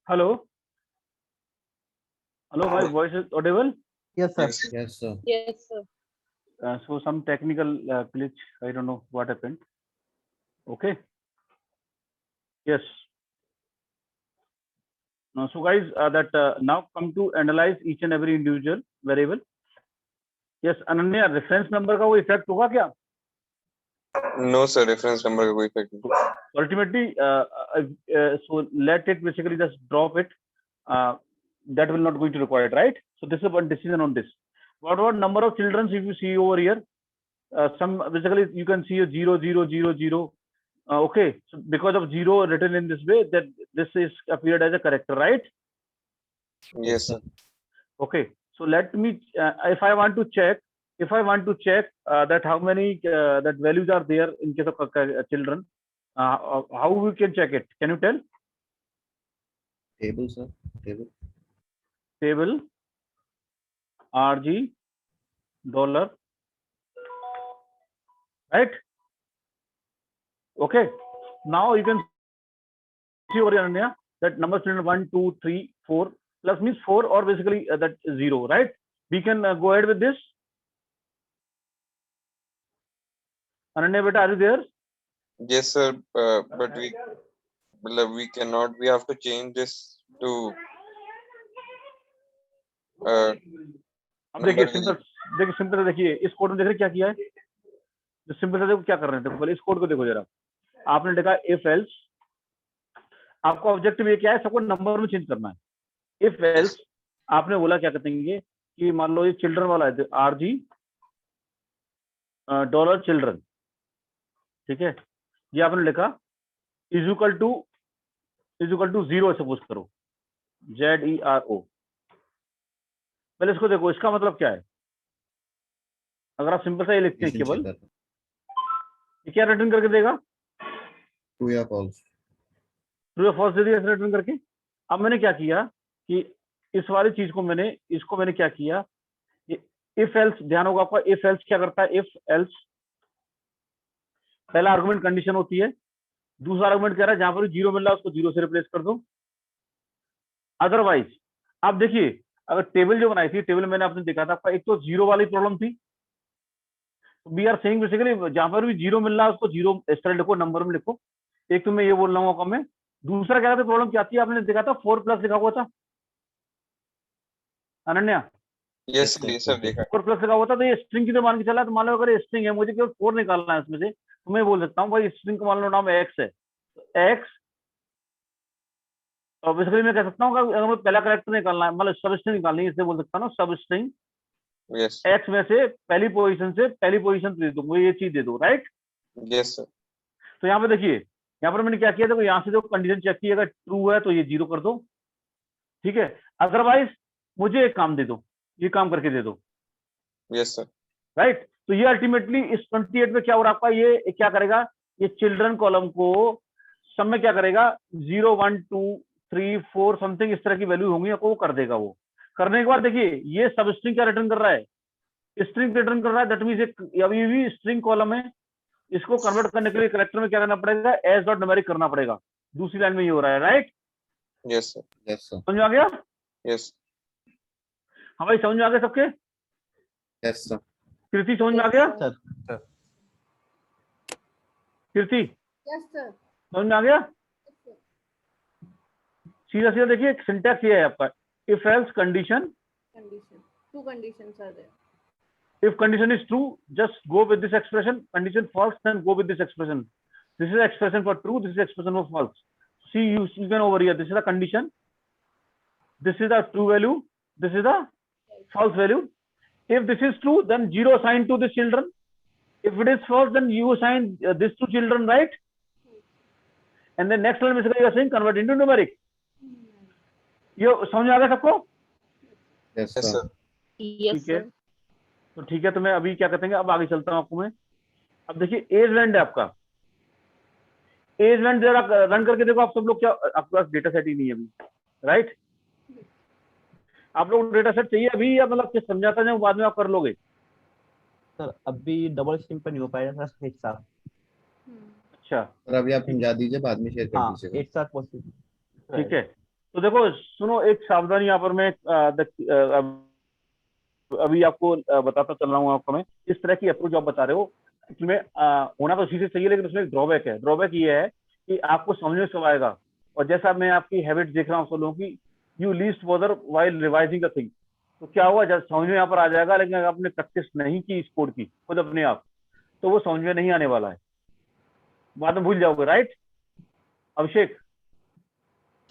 Hello, hello. My voice is audible. Yes, sir. Yes, sir. Yes, sir. So some technical glitch. I don't know what happened. Okay. Yes. So guys, that now come to analyze each and every individual variable. Yes, Ananya, reference number का वो effect होगा क्या? No, sir. Reference number का कोई effect नहीं. Ultimately, so let it basically just drop it. That will not going to require it, right? So this is one decision on this. What about number of children? If you see over here, some basically you can see a 0, 0, 0, 0. Okay, so because of 0 written in this way, that this is appeared as a character, right? Yes, sir. Okay, so let me if I want to check that how many that values are there in case of children, how we can check it? Can you tell? Table, sir. Table. Table RG dollar, right? Okay, now you can see over here, Ananya, that number of children 1, 2, 3, 4 plus means 4 or basically that 0, right? We can go ahead with this. Ananya, beta, are you there? Yes, sir. But we cannot. We have to change this to. अब देखिए simple देखिए इस code में देख रहे क्या किया है, जो सिंपल से देखो क्या कर रहे हैं, देखो इस कोड को देखो जरा, आपने देखा इफ एल्स, आपको ऑब्जेक्टिव ये क्या है, सबको नंबर में चेंज करना है. इफ एल्स आपने बोला क्या करेंगे कि मान लो ये चिल्ड्रन वाला है आरजी डॉलर चिल्ड्रन, ठीक है, ये आपने लिखा इज इक्वल टू 0 सपोज करो, ZERO. पहले इसको देखो, इसका मतलब क्या है, अगर आप सिंपल सा ये लिखते हैं केवल, ये क्या रिटर्न करके देगा, ट्रू या फॉल्स. ट्रू या फॉल्स दे दिया रिटर्न करके. अब मैंने क्या किया कि इस वाली चीज को मैंने क्या किया, इफ एल्स, ध्यान होगा आपका, इफ एल्स क्या करता है, इफ एल्स पहला आर्गुमेंट कंडीशन होती है, दूसरा आर्गुमेंट कह रहा है जहां पर 0 मिल रहा है उसको 0 से रिप्लेस कर दो. अदरवाइज आप देखिए, अगर टेबल जो बनाई थी, टेबल मैंने आपने देखा था आपका, एक तो 0 वाली प्रॉब्लम थी, वी आर सेइंग बेसिकली जहां पर भी 0 मिल रहा है उसको 0 इस तरह लिखो, नंबर में लिखो. एक तो मैं ये बोल रहा हूँ आपको, मैं दूसरा क्या था, प्रॉब्लम क्या थी, आपने देखा था 4 प्लस लिखा हुआ था अनन्या. यस सर देखा. 4 प्लस लिखा हुआ था, तो ये स्ट्रिंग की तो मान के चला, तो मान लो अगर ये स्ट्रिंग है, मुझे केवल 4 निकालना है इसमें से, तो मैं बोल सकता हूँ भाई स्ट्रिंग का मान लो नाम एक्स है, एक्स, और बेसिकली मैं कह सकता हूँ अगर मुझे पहला कैरेक्टर निकालना है, मतलब सब स्ट्रिंग निकालनी है, इससे बोल सकता हूँ सब स्ट्रिंग यस एक्स में से पहली पोजीशन से पहली पोजीशन दे दो, मुझे ये चीज दे दो, राइट. Yes sir. तो यहाँ पे देखिए, यहाँ पर मैंने क्या किया, देखो यहाँ से जो कंडीशन चेक की, अगर ट्रू है तो ये 0 कर दो, ठीक है, अदरवाइज मुझे एक काम दे दो, ये काम करके दे दो. Yes sir. राइट. तो ये अल्टीमेटली इस 28 में क्या हो रहा है आपका, ये क्या करेगा, ये चिल्ड्रन कॉलम को सब में क्या करेगा, 0, 1, 2, 3, 4 समथिंग इस तरह की वैल्यू होंगी, आपको वो कर देगा. वो करने के बाद देखिए ये सब स्ट्रिंग क्या रिटर्न कर रहा है, स्ट्रिंग रिटर्न कर रहा है. दैट मींस अभी भी स्ट्रिंग कॉलम है, इसको कन्वर्ट करने के लिए कैरेक्टर में क्या करना पड़ेगा, एस डॉट न्यूमेरिक करना पड़ेगा. दूसरी लाइन में ये हो रहा है, right. Yes sir. Yes sir. समझ में आ गया? यस. हाँ भाई, समझ में आ गया सबके? Yes sir. कीर्ति समझ में आ गया? सर. कीर्ति Yes, sir. समझ में आ गया? सीधा सीधा देखिए, सिंटैक्स ये है आपका, if else condition, Condition. Two conditions are there. if condition is true just go with this expression, condition false then go with this expression. This is expression for true, this is expression for false. See, you can over here, this is the condition, this is the true value, this is the false value. If this is true, then 0 assigned to the children. If it is false, then you assign this to children, right? And then next line basically you are saying convert into numeric. ये समझ में आ गया सबको? Yes sir. Yes, ठीक है, sir. तो ठीक है, तो मैं अभी क्या कहते हैं, अब आगे चलता हूँ आपको मैं. अब देखिए एज वेंड है आपका, एज वेंड जरा रन करके देखो आप सब लोग, क्या आपके पास डेटा सेट ही नहीं है अभी, राइट. आप लोग डेटा सेट चाहिए अभी, या मतलब समझाता जाऊं बाद में आप कर लोगे? सर अभी डबल स्ट्रिंग पर नहीं हो पाएगा सर, एक साथ. अच्छा, और अभी आप समझा दीजिए, बाद में शेयर कर हाँ, दीजिएगा. एक साथ पॉसिबल. ठीक है, तो देखो सुनो, एक सावधानी यहाँ पर मैं अभी आपको बताता चल रहा हूँ आपको। मैं इस तरह की अप्रोच आप बता रहे हो, इसमें होना तो चीजें चाहिए, लेकिन उसमें एक ड्रॉबैक है। ड्रॉबैक ये है कि आपको समझ में सब आएगा, और जैसा मैं आपकी हैबिट देख रहा हूँ सब लोगों की, you least bother while revising the thing. तो क्या हुआ, जब समझ में यहाँ पर आ जाएगा, लेकिन अगर आपने प्रैक्टिस नहीं की इस कोड की खुद अपने आप, तो वो समझ में नहीं आने वाला है, बाद में भूल जाओगे। राइट अभिषेक,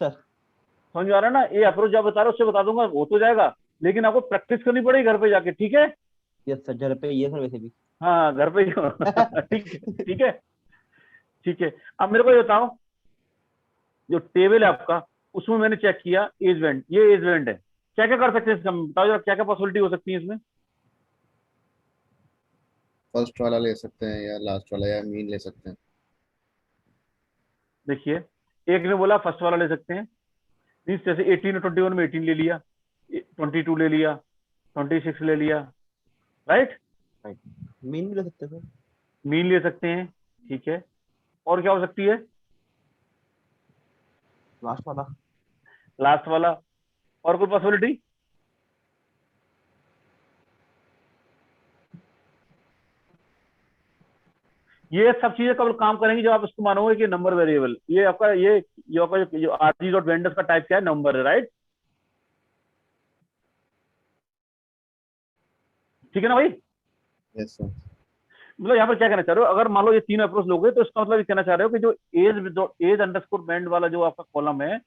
सर समझ में आ रहा है ना? ये अप्रोच जो आप बता रहे हो उससे बता दूंगा, हो तो जाएगा, लेकिन आपको प्रैक्टिस करनी पड़ेगी घर पे जाके। ठीक है? यस सर, घर पे ये सर वैसे भी। हाँ घर पे ही हो। ठीक है, ठीक है, ठीक है। अब मेरे को ये बताओ, जो टेबल है आपका, उसमें मैंने चेक किया एज बैंड, ये एज बैंड है, क्या क्या कर सकते हैं इसका बताओ जरा, क्या क्या पॉसिबिलिटी हो सकती है इसमें? फर्स्ट वाला ले सकते हैं या लास्ट वाला या मीन ले सकते हैं। देखिए, एक ने बोला फर्स्ट वाला ले सकते हैं, मीन्स जैसे 18 और 21 में 18 ले लिया, 22 ले लिया, 26 ले लिया। राइट, मीन भी ले सकते हैं सर। मीन ले सकते हैं, ठीक है। और क्या हो सकती है? लास्ट वाला। लास्ट वाला। और कोई पॉसिबिलिटी? ये सब चीजें कब काम करेंगी, जब आप इसको मानोगे कि नंबर वेरिएबल, ये आपका ये आपका जो आरजी डॉट वेंडर्स का टाइप क्या है, नंबर है। राइट, ठीक है ना भाई? Yes sir. मतलब यहाँ पर क्या कहना चाह रहे हो, अगर मान लो ये तीन अप्रोच लोगे, तो इसका मतलब ये कहना चाह रहे हो कि जो एज अंडरस्कोर बैंड वाला जो आपका कॉलम है,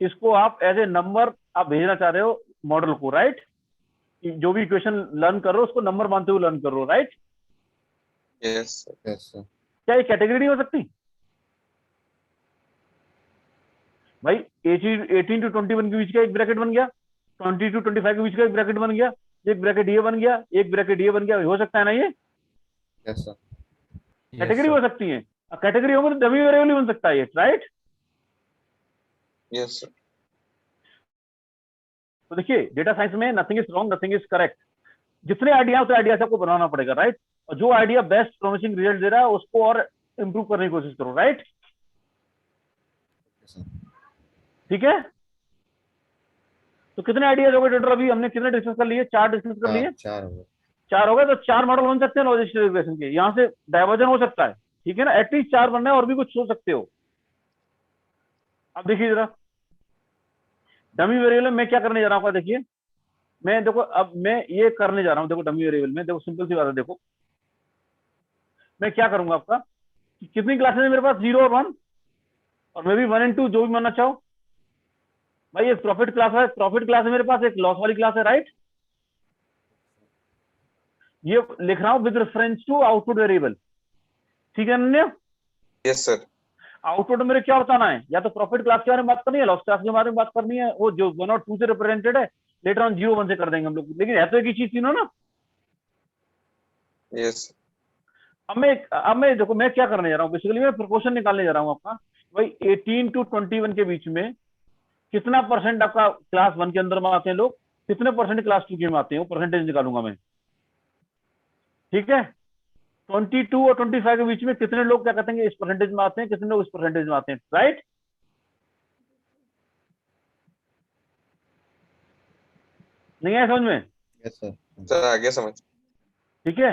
इसको आप एज ए नंबर आप भेजना चाह रहे हो मॉडल को। राइट, जो भी इक्वेशन लर्न कर रहे हो उसको नंबर मानते हुए लर्न कर रहे हो। Right, Yes, sir. Yes sir. क्या ये कैटेगरी नहीं हो सकती भाई? 18 to 21 के बीच का एक ब्रैकेट बन गया, 20 to 25 के बीच का एक ब्रैकेट बन गया, एक ब्रैकेट ये बन गया, एक ब्रैकेट ये बन गया, हो सकता है ना? ये यस सर। कैटेगरी हो सकती है। कैटेगरी होगी तो डमी वेरिएबल बन सकता है ये। Right, Yes, sir. तो देखिए डेटा साइंस में nothing is wrong, nothing is correct. जितने आइडिया उतने आइडिया से आपको बनाना पड़ेगा। राइट, और जो आइडिया बेस्ट प्रोमिसिंग रिजल्ट दे रहा है उसको और इंप्रूव करने की कोशिश करो। Right, yes sir. ठीक है। तो कितने आइडियाज हो गए टोटल? अभी हमने कितने डिस्कस कर लिए? 4 डिस्कस कर लिए। 4 हो गए। 4 हो गए, तो 4 मॉडल बन सकते हैं लॉजिस्टिक रिग्रेशन के, यहाँ से डाइवर्जन हो सकता है। ठीक है ना? एटलीस्ट 4 बनना है, और भी कुछ सोच सकते हो। अब देखिए जरा डमी वेरिएबल में मैं क्या करने जा रहा हूँ। देखिए मैं, देखो अब मैं ये करने जा रहा हूँ, देखो डमी वेरिएबल में, देखो सिंपल सी बात है। देखो मैं क्या करूंगा आपका, कि कितनी क्लासेस है मेरे पास? 0 और 1, और मैं भी 1 and 2 जो भी मानना चाहो। भाई एक प्रॉफिट क्लास है, प्रॉफिट क्लास है मेरे पास, एक लॉस वाली क्लास है। राइट, ये लिख रहा हूं with reference to output variable. ठीक है अनन्या? Yes, sir. आउटपुट मेरे क्या बताना है, या तो प्रॉफिट क्लास के बारे में बात करनी है, लॉस क्लास के बारे में बात करनी है, वो जो 1 और 2 से रिप्रेजेंटेड है, लेटर ऑन 0 1 से कर देंगे हम लोग, लेकिन है तो एक ही चीज तीनों ना। Yes. अब मैं देखो मैं क्या करने जा रहा हूँ, बेसिकली मैं प्रोपोर्शन निकालने जा रहा हूँ आपका। भाई 18 to 21 के बीच में कितना परसेंट आपका क्लास 1 के अंदर में आते हैं लोग, कितने परसेंट क्लास 2 के में आते हैं, वो परसेंटेज निकालूंगा मैं। ठीक है? 22 और 25 के बीच में कितने लोग क्या कहते हैं इस परसेंटेज में आते हैं, कितने लोग इस परसेंटेज में आते हैं। राइट, नहीं आया समझ में? Yes sir. Sir, आगे समझ. ठीक है,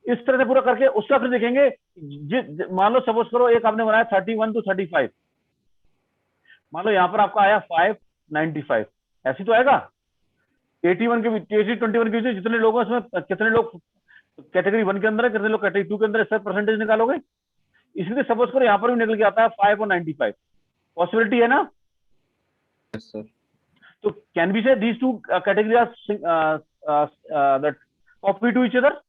इस तरह से पूरा करके उसका फिर देखेंगे। मान लो सपोज करो एक आपने बनाया 31 to 35, मान लो यहाँ पर आपका आया 595, ऐसी तो आएगा। 81 के बीच, 21 के बीच जितने लोग हैं उसमें कितने लोग कैटेगरी 1 के अंदर है, कितने लोग कैटेगरी 2 के अंदर है, सब परसेंटेज निकालोगे। इसलिए सपोज करो यहाँ पर भी निकल के आता है 5 और 95, पॉसिबिलिटी है ना? Yes sir. तो can be say these two category are that copy to each other,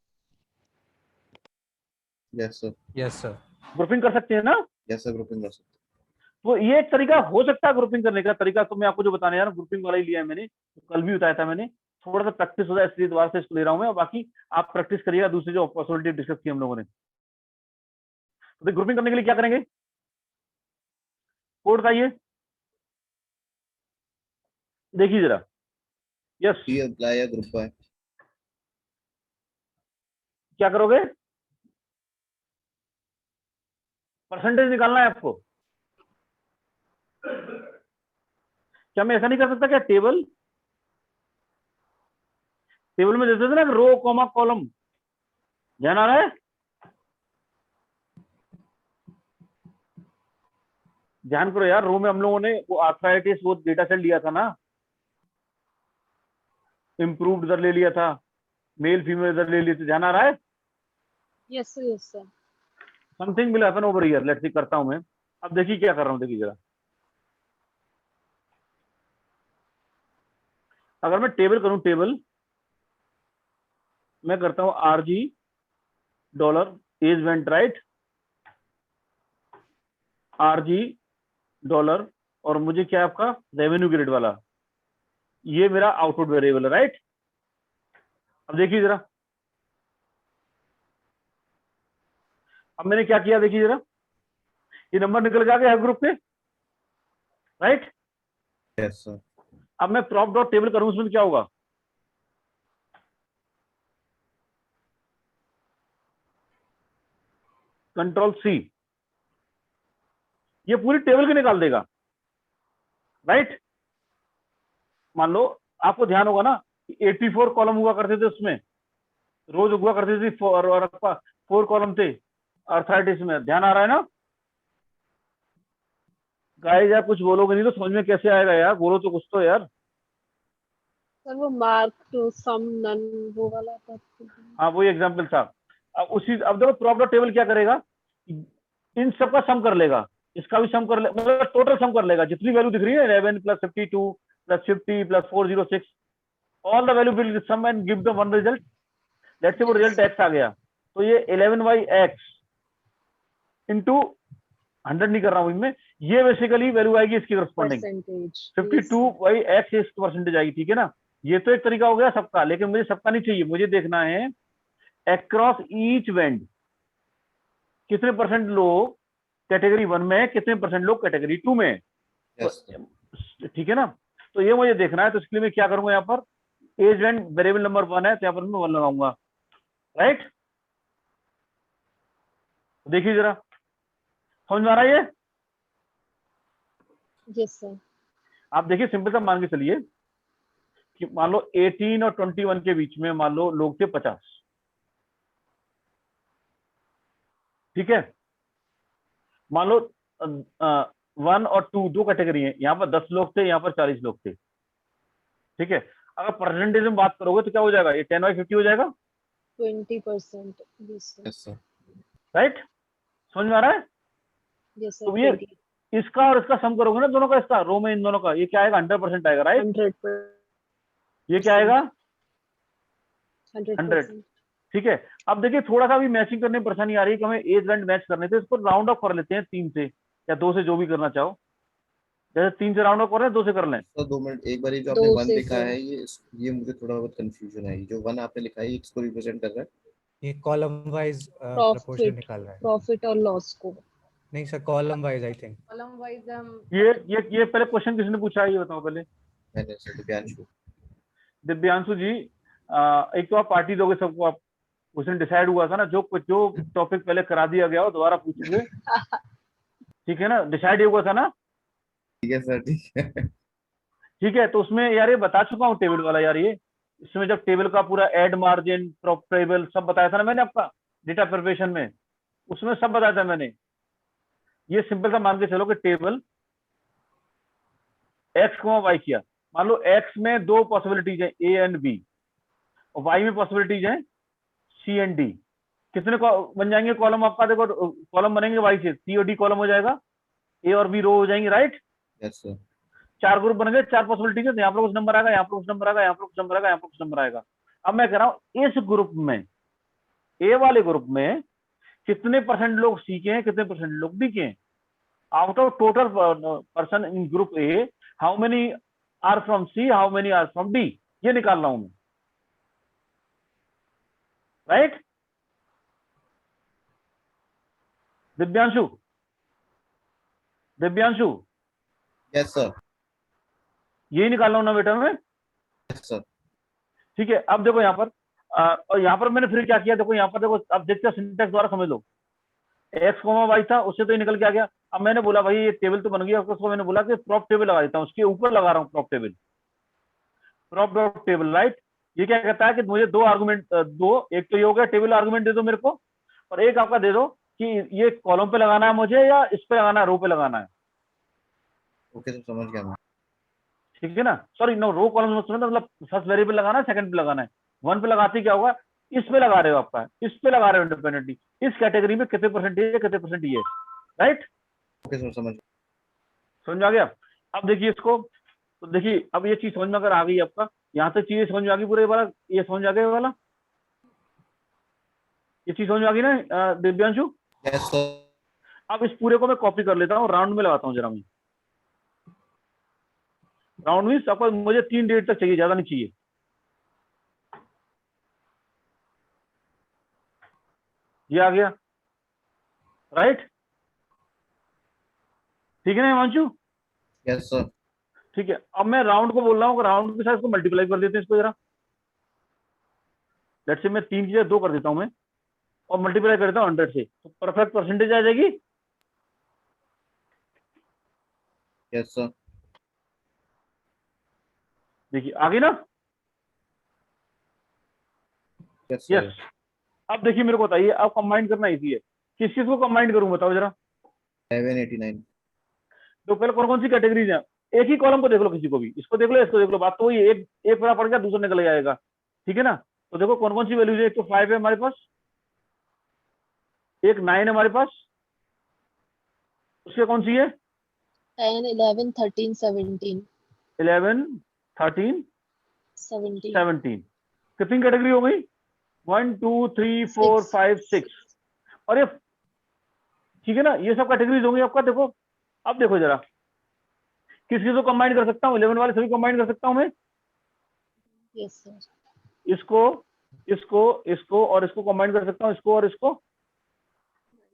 yes sir. Yes, sir. Grouping कर सकते हैं ना? यस सर, ग्रुपिंग कर सकते तो ये एक तरीका हो सकता है ग्रुपिंग करने का। तरीका तो मैं आपको जो बताने जा रहा हूँ ग्रुपिंग वाला ही लिया है मैंने, तो कल भी बताया था मैंने। थोड़ा सा प्रैक्टिस हो जाए इसलिए दोबारा से इसको ले रहा हूँ मैं, और बाकी आप प्रैक्टिस करिएगा दूसरी जो पॉसिबिलिटी डिस्कस की हम लोगों ने। तो ग्रुपिंग करने के लिए क्या करेंगे, कोड बताइए, देखिए जरा। यस, हैं। अप्लाई या ग्रुप बाय। क्या करोगे? परसेंटेज निकालना है आपको। क्या मैं ऐसा नहीं कर सकता क्या? टेबल में देते थे ना रो कॉमा कॉलम, ध्यान आ रहा है? ध्यान करो यार, रो में हम लोगों ने वो आर्थराइटिस वो डेटा सेट लिया था ना, इम्प्रूव्ड दर ले लिया था, मेल फीमेल दर ले लिए थे, ध्यान आ रहा है? Yes, sir. Yes, sir. Something will happen over here, let's see, करता हूं मैं। अब देखिए क्या कर रहा हूं, देखिए जरा। अगर मैं टेबल करूं, टेबल मैं करता हूं RG dollar age went right, RG dollar, और मुझे क्या आपका रेवेन्यू ग्रेड वाला, ये मेरा आउटपुट वेरिएबल है राइट। अब देखिए जरा, अब मैंने क्या किया देखिए जरा, ये नंबर निकल के आ गया हर ग्रुप के राइट। Yes sir. अब मैं प्रॉप डॉट टेबल करूं, उसमें क्या होगा? कंट्रोल C, ये पूरी टेबल की निकाल देगा राइट। मान लो आपको ध्यान होगा ना, 84 कॉलम हुआ करते थे, उसमें रोज हुआ करती थी, और 4 कॉलम थे अर्थराइटिस में, ध्यान आ रहा है ना? गाइस यार कुछ बोलोगे नहीं तो समझ में कैसे आएगा यार, बोलो तो कुछ तो यार। सर वो मार्क टू सम नन वो वाला था। हाँ वही एग्जाम्पल था। अब देखो प्रॉप डॉट टेबल क्या करेगा, इन सबका सम कर लेगा, इसका भी सम कर ले, मतलब टोटल सम कर लेगा, जितनी वैल्यू दिख रही है 11 + 52 + 50 + 406, all the value will sum and give the one result. Let's say वो रिजल्ट x आ गया, तो ये 11/x इंटू 100 नहीं कर रहा हूं इनमें, ये बेसिकली वैल्यू आएगी इसकी करस्पॉन्डिंग, परसेंटेज 52/x इस परसेंटेज आएगी, ठीक है ना। ये तो एक तरीका हो गया सबका, लेकिन मुझे सबका नहीं चाहिए, मुझे देखना है अक्रॉस ईच वेंड कितने परसेंट लोग कैटेगरी 1 में है, कितने परसेंट लोग कैटेगरी 2 में है, यस ठीक है ना। तो ये मुझे देखना है, तो इसके लिए मैं क्या करूंगा, यहाँ पर एज वेंड वेरिएबल नंबर 1 है, तो यहाँ पर मैं 1 लगाऊंगा राइट। देखिए जरा, समझ में आ रहा है ये? Yes sir. आप देखिए सिंपल सा मान के चलिए कि मान लो 18 और 21 के बीच में मान लो लोग थे 50, ठीक है। मान लो 1 और 2 दो कैटेगरी है, यहाँ पर 10 लोग थे, यहाँ पर 40 लोग थे, ठीक है। अगर परसेंटेज में बात करोगे तो क्या हो जाएगा, ये 10/50 हो जाएगा 20%। Yes sir. Yes sir. Right, समझ में आ रहा है? Yes sir. तो ये इसका और इसका सम करोगे ना दोनों का, इसका रो में इन दोनों का, ये क्या आएगा 100% आएगा राइट। 100%। ये क्या आएगा 100%। ठीक है। अब देखिए थोड़ा सा भी मैचिंग करने में परेशानी आ रही है कि हमें एज वेंड मैच करने थे, इसको राउंड ऑफ कर लेते हैं 3 से या 2 से, जो भी करना चाहो, जैसे 3 से राउंड ऑफ कर रहे हैं 2 से कर लें। सर 2 मिनट, एक बार ये जो आपने 2 1 से लिखा सर। है, ये मुझे थोड़ा बहुत कंफ्यूजन है। ये जो 1 आपने लिखा है, ये किसको रिप्रेजेंट कर रहा है? ये कॉलम वाइज प्रोपोर्शन प्रॉफिट निकाल रहा है। प्रॉफिट और लॉस को। नहीं sir, column wise I think. Column wise हम ये पहले क्वेश्चन किसने पूछा है, ये बताओ पहले। मैंने सर दिव्यांशु। दिव्यांशु जी, एक तो आप पार्टी दोगे सबको, आप उस दिन डिसाइड हुआ था ना, जो टॉपिक पहले करा दिया गया हो दोबारा पूछोगे, ठीक है ना, डिसाइड हुआ था ना, ठीक है सर, ठीक है। ठीक है। तो उसमें यार ये बता चुका हूँ टेबल वाला यार, ये इसमें जब टेबल का पूरा एड मार्जिन प्रोफिटेबल सब बताया था ना मैंने आपका डेटा प्रिपरेशन में, उसमें सब बताया था मैंने। ये सिंपल सा मान के चलो कि टेबल x, y किया, मान लो x में 2 पॉसिबिलिटीज है A एंड B, और y में पॉसिबिलिटीज है C एंड D। कितने बन जाएंगे कॉलम आपका, देखो कॉलम बनेंगे y से, C और D कॉलम हो जाएगा, A और B रो हो जाएंगे राइट। Yes sir. 4 ग्रुप बन गए, 4 पॉसिबिलिटीज है, यहाँ पर कुछ नंबर आएगा, यहाँ पर कुछ नंबर आएगा, यहाँ पर कुछ नंबर आएगा, यहाँ पर कुछ नंबर आएगा। अब मैं कह रहा हूँ इस ग्रुप में, A वाले ग्रुप में कितने परसेंट लोग C के हैं, कितने परसेंट लोग B के हैं, out of total person in group A how many are from C, how many are from D, ये निकाल रहा हूं मैं right. Divyanshu, Divyanshu yes sir. यही निकाल रहा हूं ना बेटा मैं, यस सर। ठीक है। अब देखो यहाँ पर और यहाँ पर मैंने फिर क्या किया, देखो यहाँ पर देखो, अब देखते हैं सिंटेक्स द्वारा समझ लो, x, y था, उससे तो ये निकल के आ गया, अब मैंने बोला भाई ये टेबल तो बन गया, उसको मैंने बोला कि प्रॉप टेबल लगा देता हूँ, उसके ऊपर लगा रहा हूँ prop table, prop dot table, right. ये क्या कहता है कि मुझे दो आर्गुमेंट दो, एक तो ये हो गया टेबल आर्गुमेंट दे दो मेरे को, और एक आपका दे दो कि ये कॉलम पे लगाना है मुझे या इस पे लगाना है, रो पे लगाना है। ओके सर, समझ गया मैं। ठीक है ना, सॉरी नो, रो कॉलम मतलब फर्स्ट वेरिएबल लगाना है, सेकंड पे लगाना है। वन पे लगाते क्या होगा, इस पे लगा रहे हो, आपका इस पे लगा रहे हो इंडिपेंडेंटली, इस कैटेगरी में कितने परसेंट है, कितने परसेंट ये, राइट। ओके सर, समझ गया। समझ आ गया। अब देखिए इसको, तो देखिए अब ये चीज समझ में अगर आ गई आपका, यहाँ तक चीजें समझ में आ गई पूरे वाला, ये समझ आ गया ये वाला, ये चीज समझ में आ गई ना दिव्यांशु। Yes sir. अब इस पूरे को मैं कॉपी कर लेता हूँ, राउंड में लगाता हूँ जरा मैं। राउंड मीन्स आपको मुझे 3 डेट तक चाहिए, ज्यादा नहीं चाहिए। ये आ गया, राइट। ठीक है ना हिमांशु। Yes sir. ठीक है, अब मैं राउंड को बोल रहा हूँ, राउंड के साथ इसको मल्टीप्लाई कर देते हैं इसको जरा। लेट्स से मैं 3 की जगह 2 कर देता हूँ मैं, और मल्टीप्लाई कर देता हूँ 100 से, तो परफेक्ट परसेंटेज आ जाएगी। Yes sir. देखिए आ गई ना। Yes sir. यस। अब देखिए मेरे को बताइए, अब कंबाइन करना इजी है, किस चीज को कंबाइन करूं बताओ जरा। 1189। तो पहले कौन कौन सी कैटेगरीज है, एक ही कॉलम को देख लो, किसी को भी, इसको देख लो, इसको देख लो, बात तो वही है, एक एक पूरा पड़ गया, दूसरा निकल जाएगा। ठीक है ना, तो देखो कौन कौन सी वैल्यूज है, एक तो 5 है हमारे पास, एक 9 है हमारे पास, उसके कौन सी है 10, 11, 13, 17. 11, 13, 17. 17, कितनी कैटेगरी हो गई, 1 2 3 4 Six. 5 6, और ये ठीक है ना, ये सब कैटेगरीज होंगी आपका। देखो अब देखो जरा, किस किस को कंबाइन कर सकता हूँ, 11 वाले सभी कंबाइन कर सकता हूँ मैं, Yes, sir. इसको इसको इसको और इसको कंबाइन कर सकता हूँ, इसको और इसको।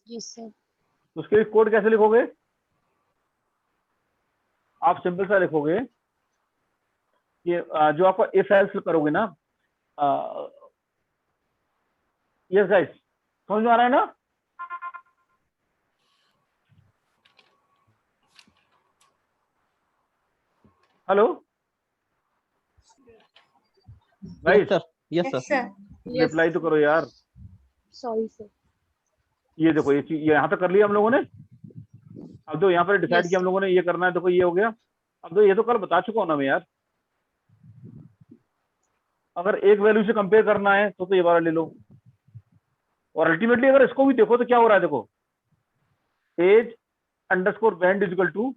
Yes, sir. उसके कोड कैसे लिखोगे, आप सिंपल सा लिखोगे, ये जो आपका इफ एल्स करोगे ना, यस गाइस समझ में आ रहा है ना। Hello guys, yes sir. Yes. Reply तो करो यार। Sorry, sir. ये देखो ये चीज यहाँ तक कर लिया हम लोगों ने। अब तो यहाँ पर डिसाइड Yes. किया हम लोगों ने ये करना है, देखो ये हो गया। अब तो ये तो कल बता चुका हूं ना मैं यार, अगर एक वैल्यू से कंपेयर करना है तो ये वाला ले लो, और अल्टीमेटली अगर इसको भी देखो तो क्या हो रहा है, देखो age underscore band is equal to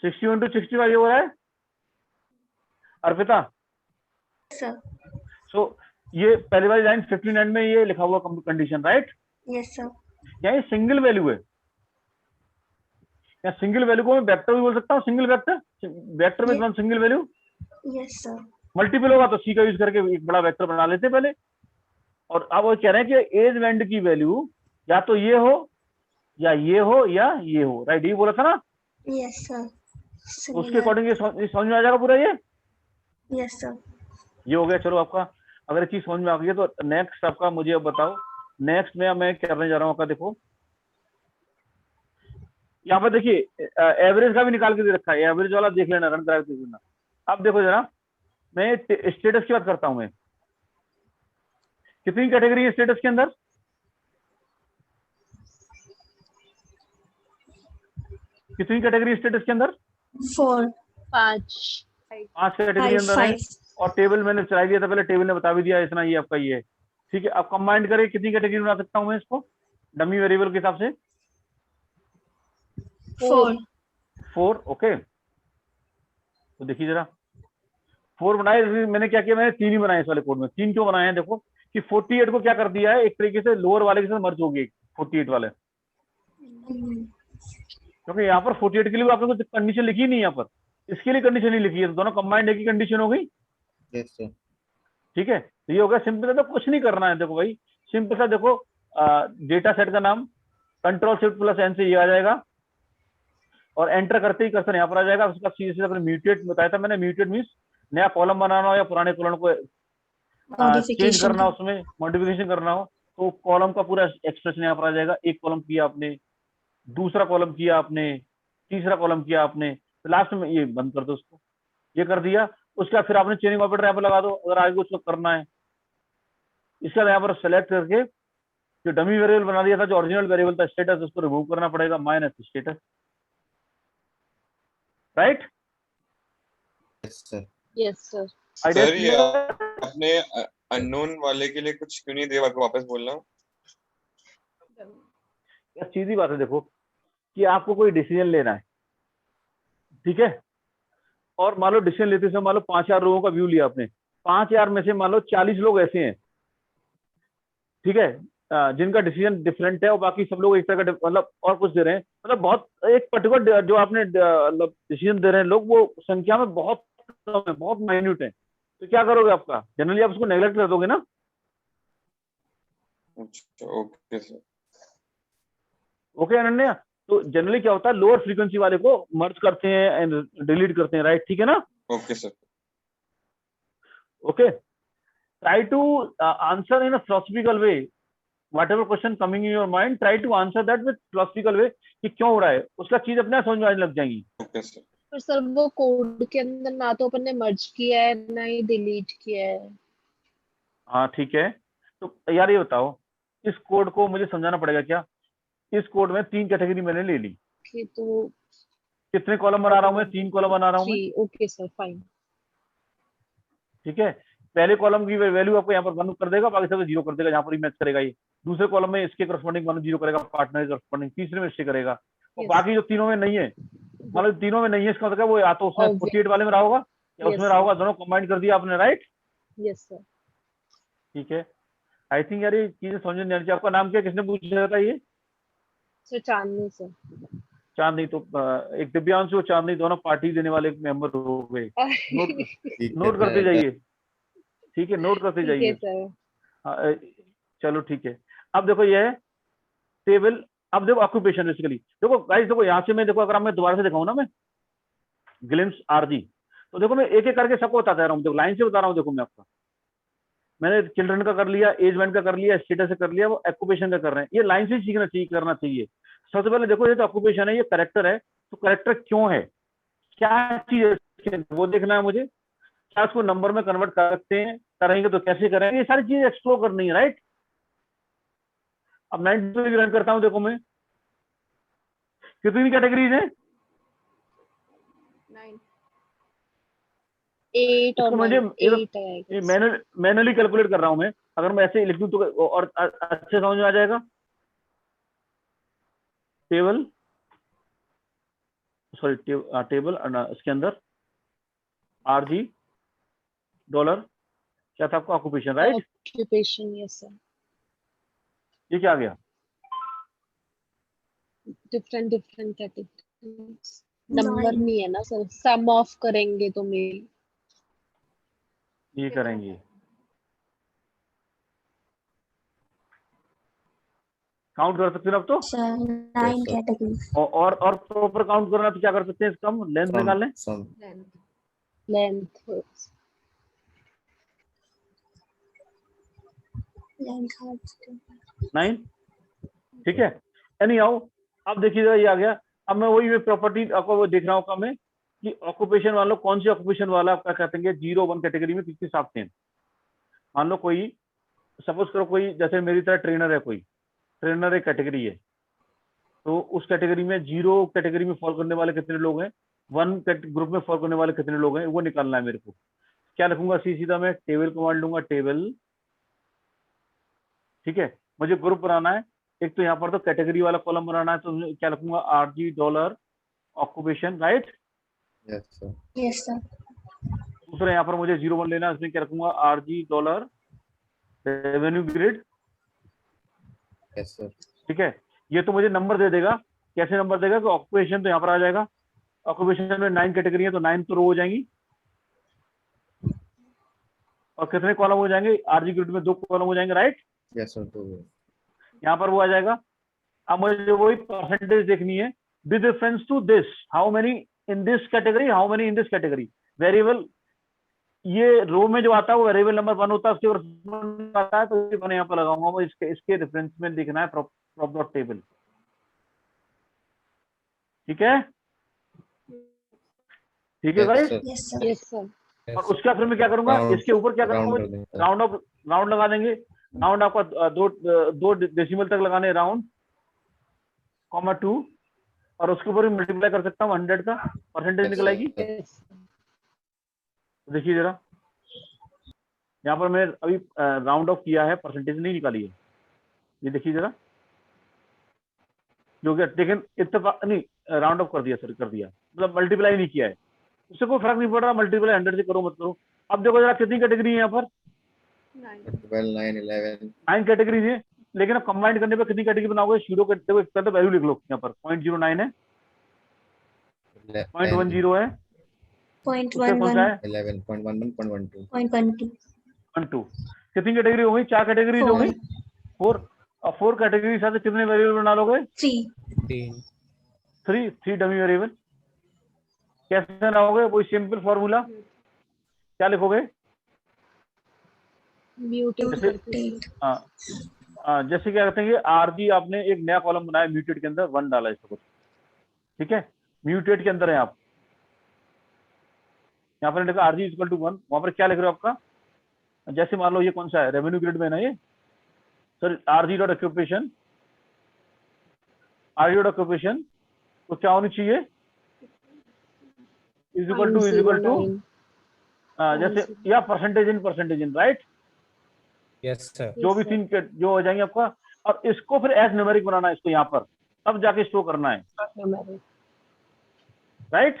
61 to 65 ये हो रहा है अर्पिता। sir. सो ये पहली वाली लाइन 59 में ये लिखा हुआ कंडीशन, राइट। Yes, sir. क्या ये सिंगल वैल्यू है, या सिंगल वैल्यू को मैं वेक्टर भी बोल सकता हूँ, सिंगल वेक्टर, वेक्टर में one single value. Yes, sir. Multiple होगा तो सी का यूज करके एक बड़ा वेक्टर बना लेते हैं पहले। और अब वो कह रहे हैं कि एज बैंड की वैल्यू या तो ये हो या ये हो या ये हो, राइट, ये बोला था ना। Yes, sir. उसके Similar. अकॉर्डिंग ये समझ में आ जाएगा पूरा ये Yes, sir. ये हो गया। चलो आपका अगर ये चीज समझ में आ गई है तो नेक्स्ट आपका मुझे अब बताओ, नेक्स्ट में मैं करने जा रहा हूँ आपका, देखो यहाँ पर देखिए एवरेज का भी निकाल के दे रखा है, एवरेज वाला देख लेना, रन करा के देख लेना। अब देखो जरा, मैं स्टेटस की बात करता हूँ, मैं कितनी कैटेगरी है स्टेटस के अंदर, कितनी कैटेगरी स्टेटस के अंदर, 4, 5. 5 कैटेगरी 5, अंदर है। 5. और टेबल मैंने चला दिया था पहले, टेबल ने बता भी दिया इतना, ये आपका ये है। ठीक है, अब कंबाइंड करके कितनी कैटेगरी बना सकता हूँ मैं इसको डमी वेरिएबल के हिसाब से, 4. 4। ओके, तो देखिए जरा 4 बनाए, मैंने क्या किया, मैंने 3 ही बनाए इस वाले कोड में। 3 क्यों बनाए हैं, देखो कि 48 को क्या कर दिया है, एक तरीके से लोअर वाले के साथ मर्ज हो गई 48 वाले, क्योंकि यहाँ पर 48 के लिए आपने कुछ कंडीशन लिखी नहीं, यहाँ पर इसके लिए कंडीशन नहीं लिखी है, तो दोनों कंबाइंड एक ही कंडीशन हो गई। Yes sir. ठीक है, तो ये हो गया सिंपल, तो कुछ नहीं करना है, देखो भाई सिंपल सा, देखो डेटा सेट का नाम कंट्रोल शिफ्ट प्लस एन से ये आ जाएगा, और एंटर करते ही कर्सर यहाँ पर आ जाएगा। उसका सीधे सीधे अपने म्यूटेट बताया था मैंने, म्यूटेट मीन्स नया कॉलम बनाना हो या पुराने कॉलम को चेंज करना हो, उसमें मॉडिफिकेशन करना हो, तो कॉलम का पूरा एक्सप्रेशन यहाँ पर आ जाएगा। एक कॉलम किया आपने, दूसरा कॉलम किया आपने, तीसरा कॉलम किया आपने, तो लास्ट में ये बंद कर दो उसको, ये कर दिया। उसके बाद फिर आपने चेनिंग ऑपरेटर यहाँ पर लगा दो अगर आगे कुछ करना है। इसके बाद यहाँ पर सेलेक्ट करके जो डमी वेरिएबल बना दिया था, जो ओरिजिनल वेरिएबल था स्टेटस, उसको रिमूव करना पड़ेगा, minus status, right. Yes sir. Yes, sir. Idea sir ये क्लियर? आपने अननोन वाले के लिए कुछ क्यों नहीं दिया, वापस बोलना। यार सीधी बात है, देखो कि आपको कोई डिसीजन लेना है, ठीक है, और मान लो डिसीजन लेते समय मान लो 5,000 लोगों का व्यू लिया आपने, 5,000 में से मान लो 40 लोग ऐसे हैं, ठीक है, जिनका डिसीजन डिफरेंट है और बाकी सब लोग एक तरह का मतलब और कुछ दे रहे हैं, मतलब बहुत एक पर्टिकुलर जो आपने मतलब डिसीजन दे रहे हैं लोग, वो संख्या में बहुत कम है, बहुत माइन्यूट है, तो क्या करोगे आपका, जनरली आप उसको नेग्लेक्ट कर दोगे ना। Okay sir. ओके अनन्या, तो जनरली क्या होता है, लोअर फ्रीक्वेंसी वाले को मर्ज करते हैं एंड डिलीट करते हैं, राइट, ठीक है ना। Okay sir. Okay, try to answer in a philosophical way. Whatever question coming in your mind, try to answer that with philosophical way कि क्यों हो रहा है, उसका चीज अपने आप समझ में आने लग जाएंगी। Okay sir. पर सर वो कोड के अंदर ना तो अपन ने मर्ज किया है ना ही डिलीट किया है। हाँ ठीक है, तो यार ये बताओ, इस कोड को मुझे समझाना पड़ेगा क्या। इस कोड में 3 कैटेगरी मैंने ले ली, कि तो कितने कॉलम बना रहा हूँ मैं, 3 कॉलम बना रहा हूँ मैं, 3। Okay sir, fine. ठीक है। पहले कॉलम की वैल्यू आपको यहाँ पर 1 कर देगा, बाकी सब 0 कर देगा, यहाँ पर ही मैच करेगा ये। दूसरे कॉलम में इसके करस्पॉन्डिंग 1 0 करेगा, पार्टनर करस्पॉन्डिंग, तीसरे में इससे करेगा, और Yes. बाकी जो तीनों में नहीं है, मतलब तीनों में नहीं है, इसका मतलब वो या तो उसमें Okay. 48 वाले में रहा होगा या Yes, उसमें sir. रहा होगा, दोनों कंबाइन कर दिया आपने, राइट। Yes sir. ठीक है, आई थिंक यार ये चीजें समझ में नहीं आनी चाहिए। आपका नाम क्या, किसने पूछा था ये। सर चांदनी सर। चांदनी, तो एक दिव्यांशु और चांदनी दोनों पार्टी देने वाले मेंबर हो गए, नोट ठीक नोट है, करते जाइए, ठीक है, नोट करते ठीक है जाइए। सर। हाँ, चलो ठीक है। अब देखो ये है टेबल, अब देखो ऑक्यूपेशन बेसिकली, देखो गाइस, देखो यहाँ से मैं, देखो अगर मैं दोबारा से दिखाऊं ना, मैं ग्लिम्स आरजी, तो देखो मैं एक एक करके सबको बताता रहा हूँ, देखो लाइन से बता रहा हूँ। देखो मैं आपका, मैंने चिल्ड्रन का कर लिया, एज बैंड का कर लिया, स्टेटस से कर लिया, वो ऑक्यूपेशन का कर रहे हैं, ये लाइन से ही सीखना चाहिए, करना चाहिए। सबसे पहले देखो ये तो ऑक्यूपेशन है, ये करेक्टर है, तो करेक्टर क्यों है, क्या चीज है, वो देखना है मुझे। क्या उसको नंबर में कन्वर्ट कर सकते हैं, करेंगे तो कैसे करेंगे, ये सारी चीजें एक्सप्लोर करनी है, राइट। अब 90 रन करता हूं, देखो मैं कितनी कैटेगरीज है, 8 और इसको मुझे 8 है। मैनुअली कैलकुलेट कर रहा हूं मैं, अगर मैं ऐसे लिख दूं तो और अच्छे समझ में आ जाएगा। टेबल, सॉरी टेबल, इसके अंदर आरजी डॉलर, क्या था आपका occupation, right. Occupation, yes sir. ये क्या आ गया, डिफरेंट कैटेगरीज, नंबर नहीं है ना सर, सम ऑफ करेंगे तो मेल। ये करेंगे, काउंट कर सकते हैं अब तो, Sir, 9 sir. categories. और प्रॉपर काउंट करना तो क्या कर सकते हैं, इसका हम लेंथ निकाल लें। Some. लेंथ। Length hearts. 9, ठीक है। एनी हाउ, अब देखिएगा ये आ गया। अब मैं वही प्रॉपर्टी आपको वो देख रहा हूँ मैं कि ऑक्यूपेशन मान लो, कौन सी ऑक्यूपेशन वाला आपका कहते हैं 0-1 कैटेगरी में किसके साथ हैं। मान लो कोई, सपोज करो कोई जैसे मेरी तरह ट्रेनर है, कोई ट्रेनर एक कैटेगरी है, तो उस कैटेगरी में 0 कैटेगरी में फॉल करने वाले कितने लोग हैं, 1 ग्रुप में फॉल करने वाले कितने लोग हैं, वो निकालना है मेरे को। क्या लिखूंगा, सीधा मैं टेबल कमांड लूंगा, टेबल, ठीक है। मुझे ग्रुप बनाना है, एक तो यहाँ पर तो कैटेगरी वाला कॉलम बनाना है, तो क्या लिखूंगा, RG dollar occupation, right. Yes, sir. Yes, sir. दूसरा यहाँ पर मुझे 0-1 लेना है, उसमें क्या रखूंगा, RG dollar revenue grid, Yes, sir. ठीक है। ये तो मुझे नंबर दे देगा, कैसे नंबर देगा, कि ऑक्यूपेशन तो यहाँ पर आ जाएगा, ऑक्यूपेशन में 9 कैटेगरी है तो 9 तो रो हो जाएंगी, और कितने कॉलम हो जाएंगे, आरजी ग्रिड में 2 कॉलम हो जाएंगे, राइट। Yes, sir. तो यहाँ पर वो आ जाएगा। अब मुझे वही परसेंटेज देखनी है, with reference to this, how many in this category, how many in this category. Variable, ये रो में जो आता है वो वेरिएबल नंबर 1 होता है, उसके ऊपर आता है, तो मैं यहाँ पर लगाऊंगा, वो इसके रेफरेंस में देखना है प्रॉप डॉट टेबल, ठीक है, ठीक है भाई। Yes, sir. Yes, sir. Yes, sir. और उसका फिर मैं क्या करूंगा, Round- इसके ऊपर क्या round करूंगा, कर देंगे, sir. राउंड लगा देंगे। राउंड आपका दो डेसिमल तक लगाने, राउंड, कॉमा 2, और उसके ऊपर मल्टीप्लाई कर सकता हूँ 100 का, परसेंटेज Yes, निकल आएगी। sir. Yes. देखिए जरा, यहाँ पर मैं अभी राउंड ऑफ किया है, परसेंटेज नहीं निकाली है। ये देखिए जरा, जो कि टेकन इत्तेफाक नहीं, राउंड ऑफ कर दिया सर, कर दिया, मतलब मल्टीप्लाई नहीं किया है, उससे कोई फर्क नहीं पड़ रहा, मल्टीप्लाई 100 से करो मत करो। अब देखो जरा कितनी कैटेगरी है यहाँ पर, 12, 9, 11. 9 कैटेगरीज है, लेकिन अब कंबाइंड करने पे कितनी कैटेगरी बनाओगे, शूडो के देखो, एक तो वैल्यू लिख लो यहाँ पर, 0.09 है, 0.10 है, Point उससे one कौन सा one. है, 11.11, 0.12. Point 1 2. 1 2, कितनी कैटेगरी हो गई, 4 कैटेगरीज हो 4 गई, 4, और 4 कैटेगरी के साथ कितने वेरिएबल बना लोगे, 3. 3 3 डमी वेरिएबल। कैसे बनाओगे, कोई सिंपल फॉर्मूला, क्या लिखोगे, Mutate जैसे Mutate. जैसे क्या कहते हैं, आरजी आपने एक नया कॉलम बनाया, म्यूटेट के अंदर 1 डाला इसको, ठीक है, म्यूटेट के अंदर है आप, यहाँ पर लिखा आरजी इक्वल टू 1, वहां पर क्या लिख रहे हो आपका, जैसे मान लो ये कौन सा है, रेवेन्यू ग्रेड में है ना ये sir, RG dot occupation, RG dot occupation, तो क्या होनी चाहिए, इज इक्वल टू 0.09. जैसे, या percentage in, right, yes sir. जो भी तीन जो हो जाएंगे आपका, और इसको फिर एज न्यूमेरिक बनाना है, इसको यहाँ पर तब जाके स्टोर करना है, Numeric. राइट।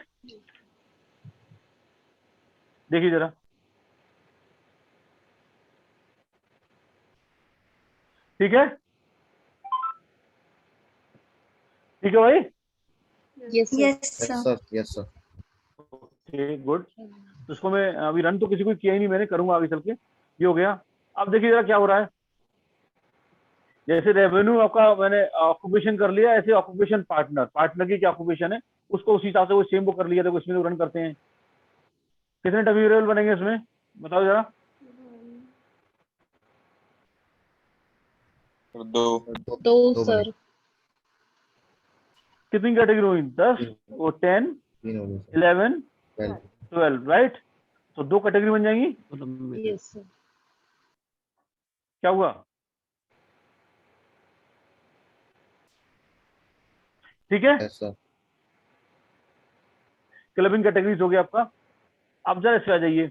देखिए जरा, ठीक है, ठीक है भाई, Yes, sir. Yes, Yes, sir. sir. Yes, sir. Okay good. तो इसको मैं अभी रन तो किसी को किया ही नहीं, मैंने करूंगा आगे चल के, ये हो गया। अब देखिए जरा क्या हो रहा है, जैसे रेवेन्यू आपका मैंने ऑक्यूपेशन कर लिया, ऐसे ऑक्यूपेशन पार्टनर की क्या ऑक्यूपेशन है, उसको उसी हिसाब से वो सेम वो कर लिया, तो इसमें रन करते हैं, कितने डमी वेरिएबल बनेंगे इसमें, बताओ जरा, 2, दो सर, कितनी कैटेगरी हुई, 10, वो 10, 3 हो गए, sir. 11, 12. 12, राइट, तो 2 कैटेगरी बन जाएंगी, yes sir, क्या हुआ, ठीक है, Yes, sir. क्लबिंग कैटेगरीज हो गया आपका। अब जरा इसमें आ जाइए,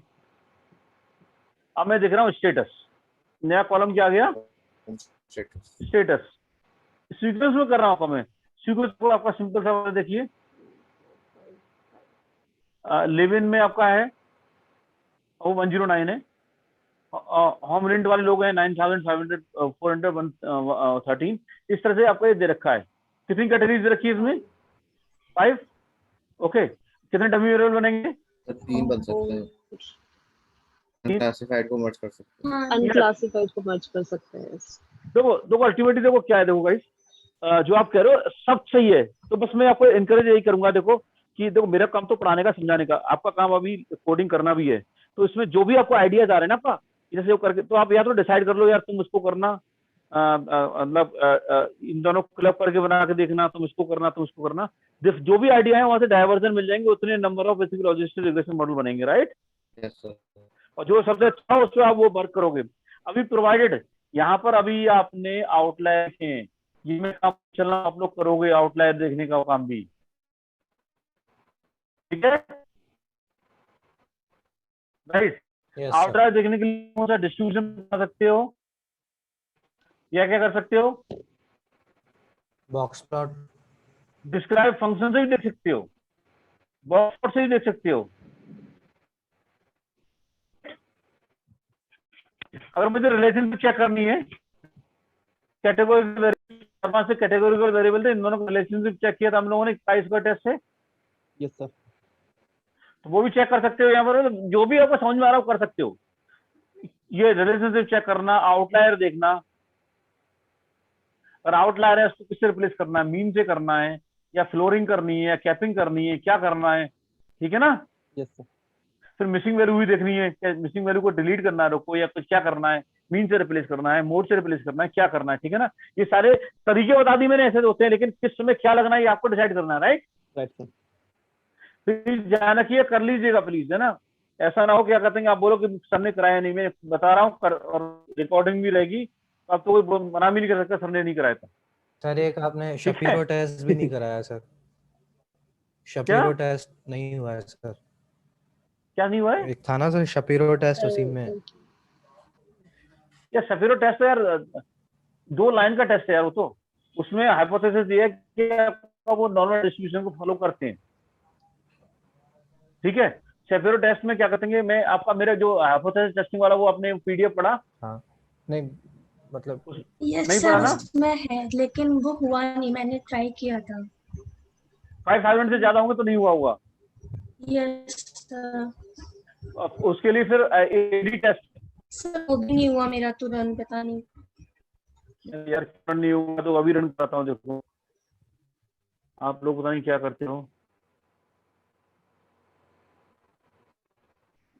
अब मैं देख रहा हूँ स्टेटस, नया कॉलम क्या आ गया, Status. स्टेटस, सीक्वेंस में कर रहा हूँ मैं, सीक्वेंस को आपका सिंपल सा वाला देखिए, लिव इन में आपका है वो 109 है, होम रेंट वाले लोग हैं 9,500 इस तरह से आपको ये दे रखा है। कितनी कैटेगरीज दे रखी है इसमें, 5, ओके, कितने डमी वेरिएबल बनेंगे, तो 3 बन सकते हैं, क्लासिफाइड को मर्ज कर सकते हैं. अनक्लासिफाइड को मर्ज कर सकते हैं। देखो अल्टीमेटली देखो क्या है, देखो गाइस, जो आप कह रहे हो सब सही है, तो बस मैं आपको इनकरेज यही करूंगा, देखो कि देखो मेरा काम तो पढ़ाने का, समझाने का, आपका काम अभी कोडिंग करना भी है, तो इसमें जो भी आपको आइडियाज आ रहे हैं ना आपका, जैसे वो करके, तो आप या तो डिसाइड कर लो यार तुम इसको करना, मतलब इन दोनों क्लब करके बना के देखना, तुम इसको करना, तुम इसको करना, जो भी आइडिया है वहां से डायवर्जन मिल जाएंगे, उतने number of basic logistic regression model बनेंगे, राइट। Yes, sir. और जो सबसे अच्छा हो उस पर आप वो वर्क करोगे। अभी प्रोवाइडेड यहाँ पर अभी आपने आउटलायर हैं, ये में काम चलना आप लोग करोगे, आउटलायर देखने का काम भी, ठीक है, राइट। यस आउटलायर देखने के लिए कौन सा डिस्ट्रीब्यूशन बना सकते हो, या क्या कर सकते हो, बॉक्स प्लॉट, डिस्क्राइब फंक्शन से ही देख सकते हो, बॉक्स प्लॉट से ही देख सकते हो। अगर मुझे रिलेशनशिप चेक करनी है, कैटेगोरी से कैटेगोरिकल वेरिएबल थे, इन दोनों का रिलेशनशिप चेक किया था हम लोगों ने काई स्क्वायर टेस्ट से, यस सर, तो वो भी चेक कर सकते हो। यहाँ पर जो भी आपको समझ में आ रहा हो कर सकते हो, ये रिलेशनशिप चेक करना, आउटलायर देखना, अगर आउटलायर है उसको किससे रिप्लेस करना है, मीन से करना है, या फ्लोरिंग करनी है, या कैपिंग करनी है, क्या करना है, ठीक है ना। यस सर, फिर मिसिंग वैल्यू भी देखनी है, क्या मिसिंग वैल्यू को डिलीट करना है, रोको, या कुछ क्या करना है, मीन से रिप्लेस करना है, मोड से रिप्लेस करना है, क्या करना है, ठीक है ना। ये सारे तरीके बता दी मैंने, ऐसे होते हैं, लेकिन किस समय क्या लगना है ये आपको डिसाइड करना है, राइट। Right sir. प्लीज ध्यान रखिए, कर लीजिएगा प्लीज, है ना। ऐसा ना हो क्या कहते हैं आप बोलो कि सर ने कराया नहीं, मैं बता रहा हूँ और रिकॉर्डिंग भी रहेगी, तो आप तो कोई मना भी नहीं कर सकता सर ने नहीं कराया था। सर एक आपने ठीक है। शपीरो टेस्ट भी नहीं कराया सर। शपीरो टेस्ट नहीं हुआ है सर। क्या नहीं हुआ है? एक था ना सर शपीरो टेस्ट उसी में। या शपीरो टेस्ट यार 2 लाइन का टेस्ट है यार, वो तो उसमें हाइपोथेसिस ये है कि आपका वो नॉर्मल डिस्ट्रीब्यूशन को फॉलो करते हैं। ठीक है, शपीरो टेस्ट में क्या कहते हैं, मैं आपका मेरा जो हाइपोथेसिस टेस्टिंग वाला वो आपने पीडीएफ पढ़ा? हाँ नहीं मतलब यस नहीं पढ़ा सर ना? उसमें है लेकिन वो हुआ नहीं, मैंने ट्राई किया था। 5000 से ज्यादा होंगे तो नहीं हुआ होगा। Yes sir. उसके लिए फिर एडी टेस्ट सर वो भी नहीं हुआ मेरा तो रन, पता नहीं। यार रन नहीं हुआ तो अभी रन कराता हूँ। देखो आप लोग पता नहीं क्या करते हो,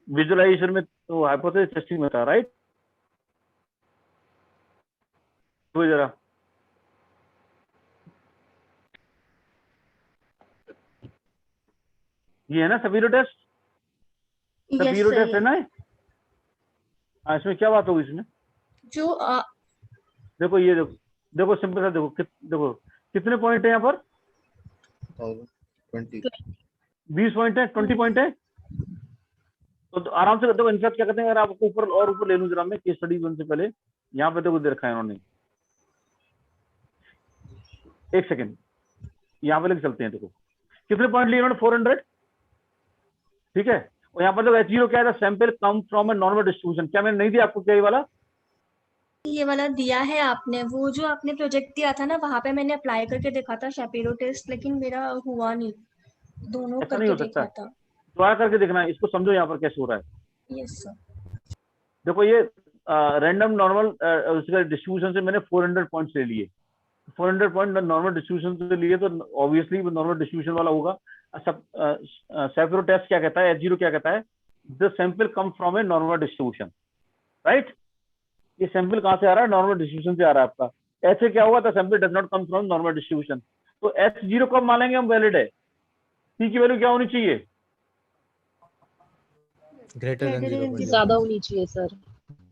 विजुअलाइजेशन में तो हाइपोथेसिस टेस्टिंग में था राइट। तो जरा ये है ना Shapiro test, yes Shapiro test है सर। ना। हाँ, इसमें क्या बात होगी इसमें? जो देखो ये देखो, देखो सिंपल सा देखो देखो कितने पॉइंट है यहाँ पर? 20 20 पॉइंट है, 20 पॉइंट है। तो आराम से देखो, इनफैक्ट क्या कहते हैं, अगर आपको ऊपर और ऊपर ले लूं जरा मैं केस स्टडी वन से पहले, यहाँ पे देखो दे रखा है इन्होंने। एक सेकेंड, यहाँ पे लेके चलते हैं। देखो कितने पॉइंट लिए इन्होंने? 400। ठीक है, और यहाँ पर देखो H0 क्या है? Sample come from a normal distribution. क्या मैंने नहीं दिया आपको क्या ये वाला दिया है आपने, वो जो आपने प्रोजेक्ट दिया था ना वहाँ पे मैंने अप्लाई करके देखा था शपीरो टेस्ट, लेकिन मेरा हुआ नहीं। दोनों ऐसा नहीं हो करके सकता, देखा था। ट्राई करके देखना है, इसको समझो यहाँ पर कैसे हो रहा है। Yes sir. देखो ये रैंडम नॉर्मल उसका डिस्ट्रीब्यूशन से मैंने 400 पॉइंट्स ले लिए। 400 पॉइंट नॉर्मल डिस्ट्रीब्यूशन से लिए तो ऑब्वियसली वो नॉर्मल डिस्ट्रीब्यूशन वाला होगा। सब शपीरो टेस्ट क्या कहता है, H0 क्या कहता है? The sample come from a normal distribution, right. ये सैंपल कहाँ से आ रहा है? नॉर्मल डिस्ट्रीब्यूशन से आ रहा है आपका। ऐसे क्या होगा? The sample does not come from normal distribution. तो H0 कब मानेंगे हम वैलिड है? P की वैल्यू क्या होनी चाहिए? Greater than 0.05। ज्यादा होनी चाहिए सर,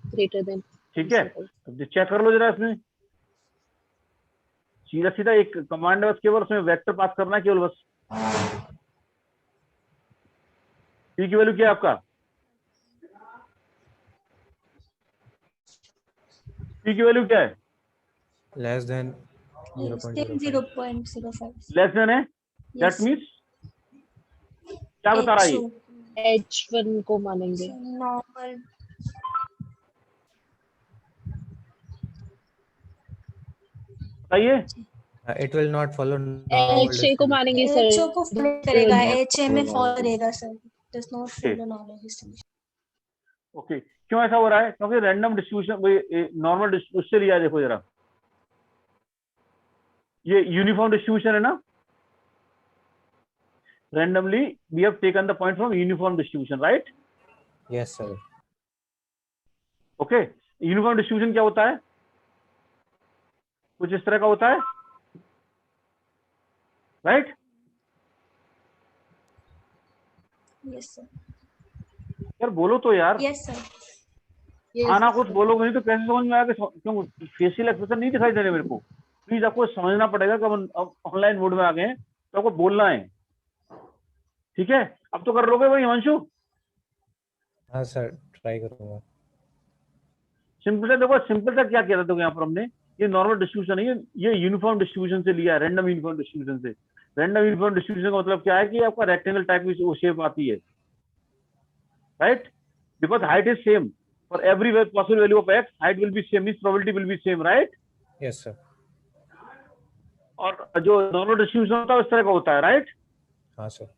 ग्रेटर देन। ठीक है, चेक कर लो जरा इसमें। सीधा सीधा एक कमांड है बस, केवल उसमें वेक्टर पास करना है केवल बस। P की वैल्यू क्या है आपका? P की वैल्यू क्या है? Less than 0.05। लेस देन है, दैट मींस क्या बता रहा है ये? H1 को मानेंगे। नॉर्मल। बताइए। It will not follow HA को मानेंगे सर। एचओ को फॉलो करेगा, not एचए में follow फॉलो normal करेगा sir. Does not follow normal distribution. Okay, क्यों ऐसा हो रहा है? क्योंकि रैंडम डिस्ट्रीब्यूशन नॉर्मल उससे लिया है। देखो जरा, ये यूनिफॉर्म डिस्ट्रीब्यूशन है ना। randomly we have taken the point from uniform distribution, right? Yes sir. Okay, uniform distribution क्या होता है? कुछ इस तरह का होता है, राइट? Yes sir. यार बोलो तो यार। Yes sir. आना कुछ बोलोगे नहीं तो कैसे समझ में आएगा? क्यों फेशियल एक्सप्रेशन नहीं दिखाई दे रहे मेरे को? प्लीज आपको समझना पड़ेगा कि हम ऑनलाइन मोड में आ गए हैं, तो आपको बोलना है। ठीक है, अब तो कर लोगे भाई हिमांशु? हाँ सर ट्राई करूंगा। सिंपल सा देखो, सिंपल सा क्या किया था देखो यहाँ पर हमने, ये नॉर्मल डिस्ट्रीब्यूशन है, ये यूनिफॉर्म डिस्ट्रीब्यूशन से लिया है, रैंडम यूनिफॉर्म डिस्ट्रीब्यूशन से। रैंडम यूनिफॉर्म डिस्ट्रीब्यूशन का मतलब क्या है कि आपका रेक्टेंगल टाइप की वो शेप आती है, right? Because height is same for every possible value of x, height will be same means probability will be same, right? Yes sir. और जो नॉर्मल डिस्ट्रीब्यूशन होता है उस तरह का होता है, राइट? हाँ सर।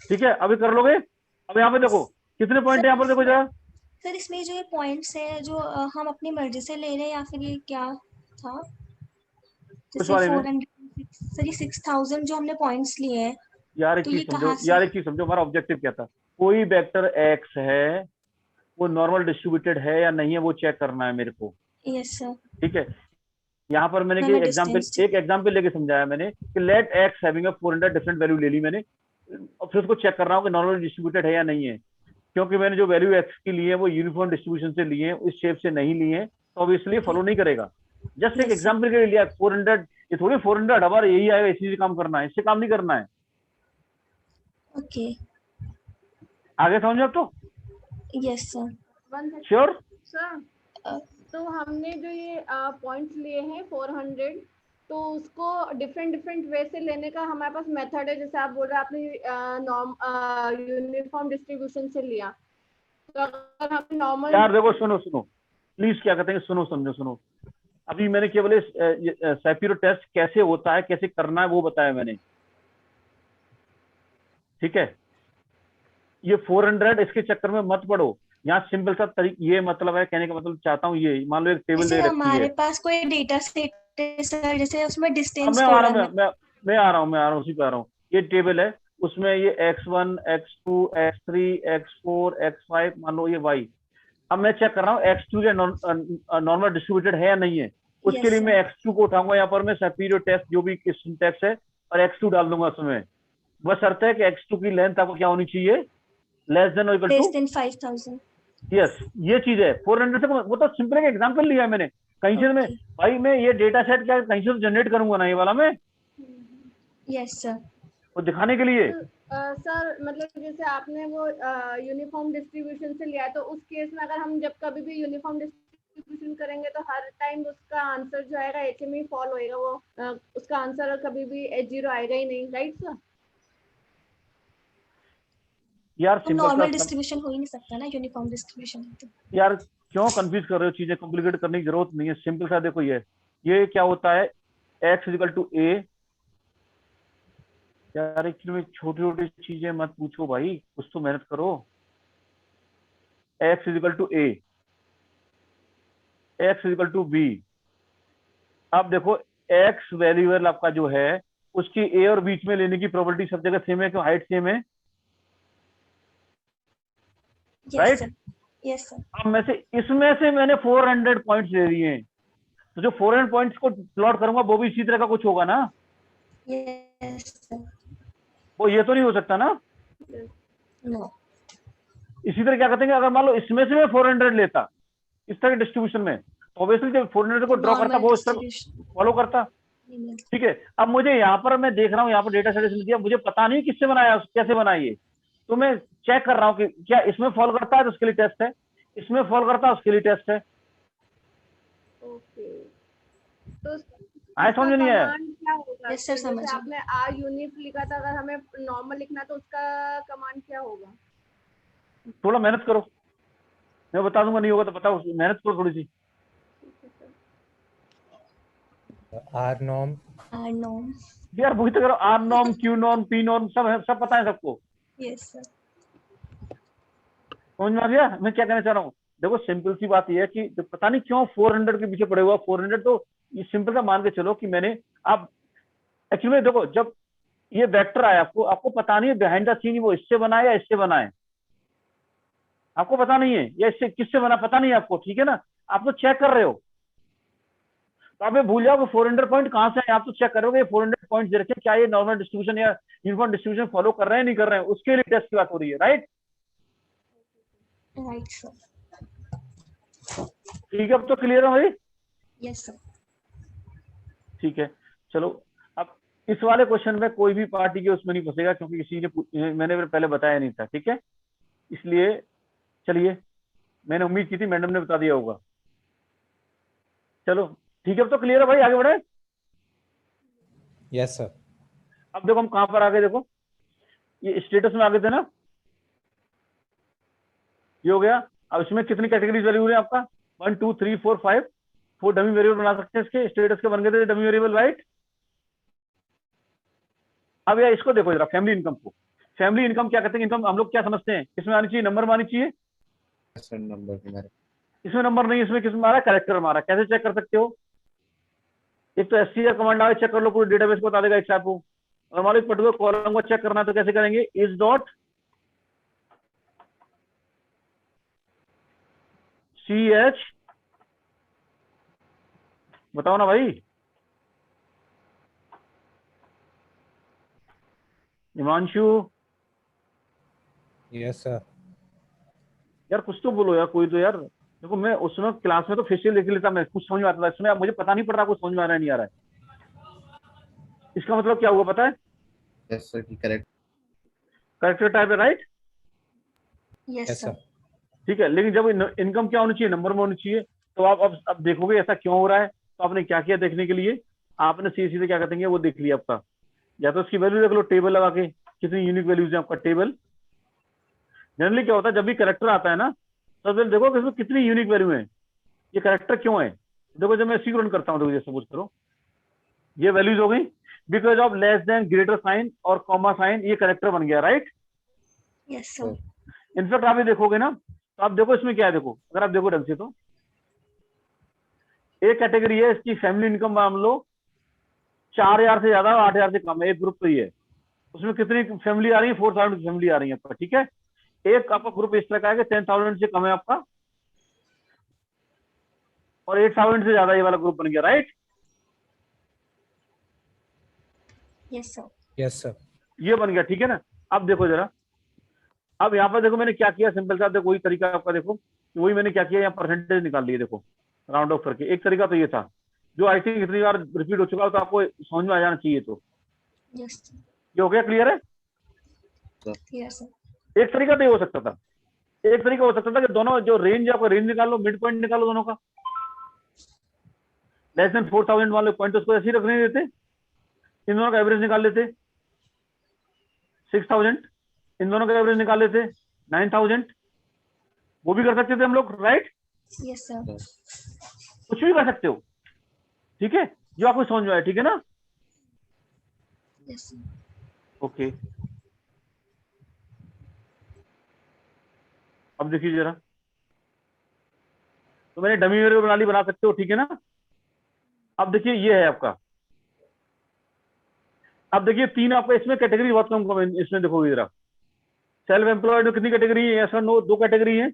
ठीक है, अभी कर लोगे? अब यहाँ पे देखो कितने पॉइंट है यहाँ पर, देखो जरा। सर इसमें जो ये पॉइंट्स है जो हम अपनी मर्जी से ले रहे हैं या फिर ये क्या था? कुछ वाले में 400 सर, ये 6000 जो हमने पॉइंट्स लिए हैं, यार एक तो चीज ये समझो, कहाँ से? यार एक चीज समझो, हमारा ऑब्जेक्टिव क्या था? कोई वेक्टर एक्स है, वो नॉर्मल डिस्ट्रीब्यूटेड है या नहीं है वो चेक करना है मेरे को। Yes sir. ठीक है, यहाँ पर मैंने मैंने एग्जाम्पल distance एक एग्जाम्पल लेके समझाया मैंने कि let x having 400 different value ले ली मैंने, और फिर उसको चेक कर रहा हूँ कि नॉर्मल डिस्ट्रीब्यूटेड है या नहीं है। क्योंकि मैंने जो वैल्यू एक्स की ली है वो यूनिफॉर्म डिस्ट्रीब्यूशन से लिए हैं, इस शेप से नहीं लिए हैं, तो ऑब्वियसली फॉलो नहीं करेगा। जस्ट एक Yes, sir. एग्जाम्पल के लिए लिया 400, ये थोड़ी 400 हमारा यही आएगा इसी से काम करना है, इससे काम नहीं करना है। ओके। आगे समझ आप तो yes sir. One second sure. Sir. अ- तो हमने जो ये पॉइंट्स लिए हैं 400, तो उसको डिफरेंट डिफरेंट वे से लेने का हमारे पास मेथड है। जैसे आप बोल रहे हैं आपने यूनिफॉर्म डिस्ट्रीब्यूशन से लिया, तो अगर हम नॉर्मल यार देखो सुनो सुनो प्लीज, क्या कहते हैं, सुनो समझो सुनो। अभी मैंने केवल सैपिरो टेस्ट कैसे होता है, कैसे करना है वो बताया मैंने। ठीक है, ये 400 इसके चक्कर में मत पड़ो। यहाँ सिंपल सा ये मतलब है, कहने का मतलब चाहता हूँ ये, मान लो एक टेबल जैसे दे रखी हमारे है। पास कोई डेटा सेट है सर, जैसे उसमें अब डिस्टेंस मैं आ रहा कॉलम हूँ, मैं आ रहा हूँ उसी पे आ रहा हूँ। ये टेबल है, उसमें ये x1 x2 x3 x4 x5 मान लो ये y। अब मैं चेक कर रहा हूँ x2 या नॉर्मल डिस्ट्रीब्यूटेड है या नहीं है। उसके Yes, लिए sir. मैं x2 को उठाऊंगा, यहाँ पर मैं सैपिरो टेस्ट जो भी सिंटैक्स है और x2 डाल दूंगा उसमें। बस शर्त है कि x2 की लेंथ आपको क्या होनी चाहिए, लेस देन और इक्वल less टू। than 5,000. यस, ये चीज है 400 से। वो तो सिंपल एक एग्जांपल लिया है मैंने, कहीं से मैं Okay. भाई मैं ये डेटा सेट क्या कहीं से जनरेट करूंगा ना, ये वाला मैं Yes sir. वो दिखाने के लिए। सर मतलब जैसे आपने वो यूनिफॉर्म डिस्ट्रीब्यूशन से लिया है, तो उस केस में अगर हम जब कभी भी यूनिफॉर्म डिस्ट्रीब्यूशन करेंगे तो हर टाइम उसका आंसर जो आएगा HM ही फॉल होएगा, वो उसका आंसर कभी भी H0 आएगा ही नहीं, राइट सर? यार तो सिंपल नॉर्मल सा डिस्ट्रीब्यूशन हो ही नहीं सकता ना यूनिफॉर्म डिस्ट्रीब्यूशन तो। यार क्यों कंफ्यूज कर रहे हो, चीजें कॉम्प्लिकेट करने की जरूरत नहीं है। सिंपल सा देखो, ये क्या होता है, x इक्वल टू a। यार एक्चुअली में छोटी छोटी चीजें मत पूछो भाई, कुछ तो मेहनत करो। x equal to a, x equal to b। अब देखो x वेरिएबल आपका जो है उसकी a और बीच में लेने की प्रोबेबिलिटी सब जगह सेम है, क्यों हाइट सेम है, Yes right. sir. Yes sir. अब में से इसमें से मैंने 400 पॉइंट्स ले लिए हैं, तो जो 400 पॉइंट्स को प्लॉट करूंगा वो भी इसी तरह का कुछ होगा ना, Yes sir. वो ये तो नहीं हो सकता ना। No. इसी तरह क्या कहते हैं कि अगर मान लो इसमें से मैं 400 लेता इस तरह के डिस्ट्रीब्यूशन में, तो ऑब्वियसली जब 400 को ड्रॉ करता Normal वो इस तरह distribution फॉलो करता। नहीं मिलता। ठीक है, अब मुझे यहाँ पर मैं देख रहा हूँ, यहाँ पर डेटा सेट दिया, मुझे पता नहीं किससे बनाया, कैसे बनाई है, तो मैं चेक कर रहा हूँ कि क्या इसमें फॉलो करता है तो उसके लिए टेस्ट है, इसमें फॉलो करता है उसके लिए टेस्ट है। ओके, तो आए समझ नहीं आया? कमांड क्या होगा? Yes, sir, जैसे समझ गई। आपने यूनिफ लिखा था, अगर हमें नॉर्मल लिखना है तो उसका कमांड क्या होगा? थोड़ा मेहनत करो, मैं बता दूंगा, नहीं होगा तो बताओ, मेहनत करो थोड़ी सी। R norm, R norm. यार वही तो करो, R norm Q norm P norm सब है, सब पता है सबको, Yes sir. समझ में आ गया मैं क्या कहना चाह रहा हूँ। देखो सिंपल सी बात यह है कि जो पता नहीं क्यों 400 के पीछे पड़े हुआ, 400 तो ये सिंपल सा मान के चलो कि मैंने, आप एक्चुअली में देखो जब ये वेक्टर आया आपको पता नहीं है बिहाइंड द सीन वो इससे बना है या इससे बना है, आपको पता नहीं है, या इससे किससे बना पता नहीं है आपको, ठीक है ना, आप तो चेक कर रहे हो, तो आप ये भूल जाओ कि 400 पॉइंट कहाँ से है, आप तो चेक करोगे 400 पॉइंट दे रखे, क्या ये नॉर्मल डिस्ट्रीब्यूशन या यूनिफॉर्म डिस्ट्रीब्यूशन फॉलो कर रहे हैं नहीं कर रहे हैं, उसके लिए टेस्ट की बात हो रही है, राइट। Right sir. ठीक है, अब तो क्लियर है भाई। Yes sir. ठीक है, चलो अब इस वाले क्वेश्चन में कोई भी पार्टी के उसमें नहीं फंसेगा, क्योंकि किसी ने मैंने पहले बताया नहीं था, ठीक है, इसलिए चलिए, मैंने उम्मीद की थी मैडम ने बता दिया होगा। चलो ठीक है, अब तो क्लियर है भाई, आगे बढ़े। yes sir. अब देखो हम कहां पर आ गए, देखो ये स्टेटस में आ गए थे ना, ये हो गया। अब इसमें कितनी कैटेगरीज वैल्यू है आपका, 1 2 3 4 5, 4 डमी वेरिएबल बना सकते हैं, इसके स्टेटस के बन गए थे डमी वेरिएबल, राइट। अब यार इसको देखो जरा, फैमिली इनकम को, फैमिली इनकम क्या कहते हैं, इनकम हम लोग क्या समझते हैं, किसमें आनी चाहिए, नंबर में आनी चाहिए, नंबर हमारे इसमें नंबर नहीं, इसमें किसमें आ रहा है, कैरेक्टर में आ रहा है। कैसे चेक कर सकते हो, एक तो SCR कमांड आए, चेक कर लो, पूरे डेटाबेस को बता देगा एक साथ वो, और मान लो एक पर्टिकुलर कॉलम को चेक करना है तो कैसे करेंगे, इज डॉट CH, बताओ ना भाई, हिमांशु, यस सर। यार कुछ तो बोलो यार, कोई तो यार। देखो मैं उस समय क्लास में तो फेशियल देख लेता, मैं कुछ समझ में आता था, इसमें अब मुझे पता नहीं पड़ रहा, कुछ समझ में आ रहा है नहीं आ रहा है। इसका मतलब क्या हुआ पता है? यस सर, की करेक्ट। करेक्टर टाइप है, right? Yes yes sir. Sir. ठीक है, लेकिन जब इनकम क्या होनी चाहिए, नंबर में होनी चाहिए। तो आप अब देखोगे ऐसा क्यों हो रहा है, तो आपने क्या किया देखने के लिए, आपने सीधे सीधे क्या कहते हैं वो देख लिया आपका, या तो उसकी वैल्यू देख लो टेबल लगा के, कितनी यूनिक वैल्यूज है आपका टेबल। जनरली क्या होता है जब भी करेक्टर आता है ना, तो फिर देखो कि इसमें कितनी यूनिक वैल्यू है, ये करेक्टर क्यों है। देखो जब मैं इसी को रन करता हूँ, देखो सपोज करो ये वैल्यूज हो गई, because of less than greater sign और कॉमा साइन, ये करेक्टर बन गया, राइट? Yes sir. इनफैक्ट आप ये देखोगे ना, तो आप देखो इसमें क्या है, देखो अगर आप देखो ढंग से तो एक कैटेगरी है, इसकी फैमिली इनकम मान लो 4,000 से ज्यादा 8,000 से कम है, एक ग्रुप तो ये है। उसमें कितनी फैमिली आ रही है, 4,000 की फैमिली आ रही है आपका, ठीक है। एक आपका ग्रुप इस तरह का है कि 10,000 से कम है आपका, और 8,000 से ज्यादा ये वाला ग्रुप बन गया, right? Yes sir. Yes sir. ये बन गया, ठीक है ना। अब देखो जरा, अब यहाँ पर देखो मैंने क्या किया, सिंपल सा देखो वही तरीका आपका, देखो वही मैंने क्या किया, यहाँ परसेंटेज निकाल लिए, देखो राउंड ऑफ करके। एक तरीका तो ये था जो आई थिंक इतनी बार रिपीट हो चुका हो, तो आपको समझ में आ जाना चाहिए। तो यस ये हो गया, क्लियर है? Yes sir. एक तरीका तो ये हो सकता था, एक तरीका हो सकता था कि दोनों जो रेंज है आपका, रेंज निकाल लो, मिड पॉइंट निकालो दोनों का, लेस देन 4,000 वाले पॉइंट उसको ऐसे ही रखने देते, इन दोनों का एवरेज निकाल लेते 6,000, इन दोनों का एवरेज निकाल लेते 9,000, वो भी कर सकते थे हम लोग, राइट? Yes sir. कुछ भी कर सकते हो, ठीक है, जो आपको समझ में आया, ठीक है ना। Yes sir. ओके, अब देखिए जरा, तो मैंने डमी वेरिएबल बना ली, बना सकते हो, ठीक है ना। अब देखिए ये है आपका, अब देखिए तीन आपका इसमें कैटेगरी बहुत कम कम है, इसमें देखोगे जरा, सेल्फ एम्प्लॉयड में कितनी कैटेगरी है, ऐसा नो, दो कैटेगरी है।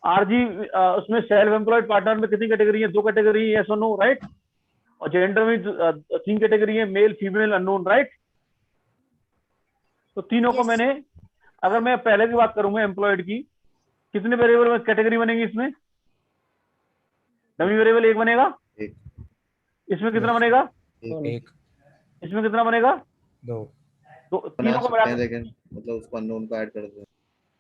आरजी उसमें सेल्फ एम्प्लॉयड पार्टनर में कितनी कैटेगरी है, दो कैटेगरी है, ऐसा नो, राइट? और जेंडर में 3 कैटेगरी है, मेल फीमेल अननोन, राइट? तो तीनों को Yes. मैंने, अगर मैं पहले की बात करूंगा एम्प्लॉयड की, कितने वेरिएबल में कैटेगरी बनेगी इसमें, डमी वेरिएबल एक बनेगा, एक। इसमें कितना Yes. बनेगा, एक, इसमें कितना बनेगा, दो। तो बना तीनों को सकते मिला, हैं, लेकिन मतलब उसको अननोन को ऐड कर दो।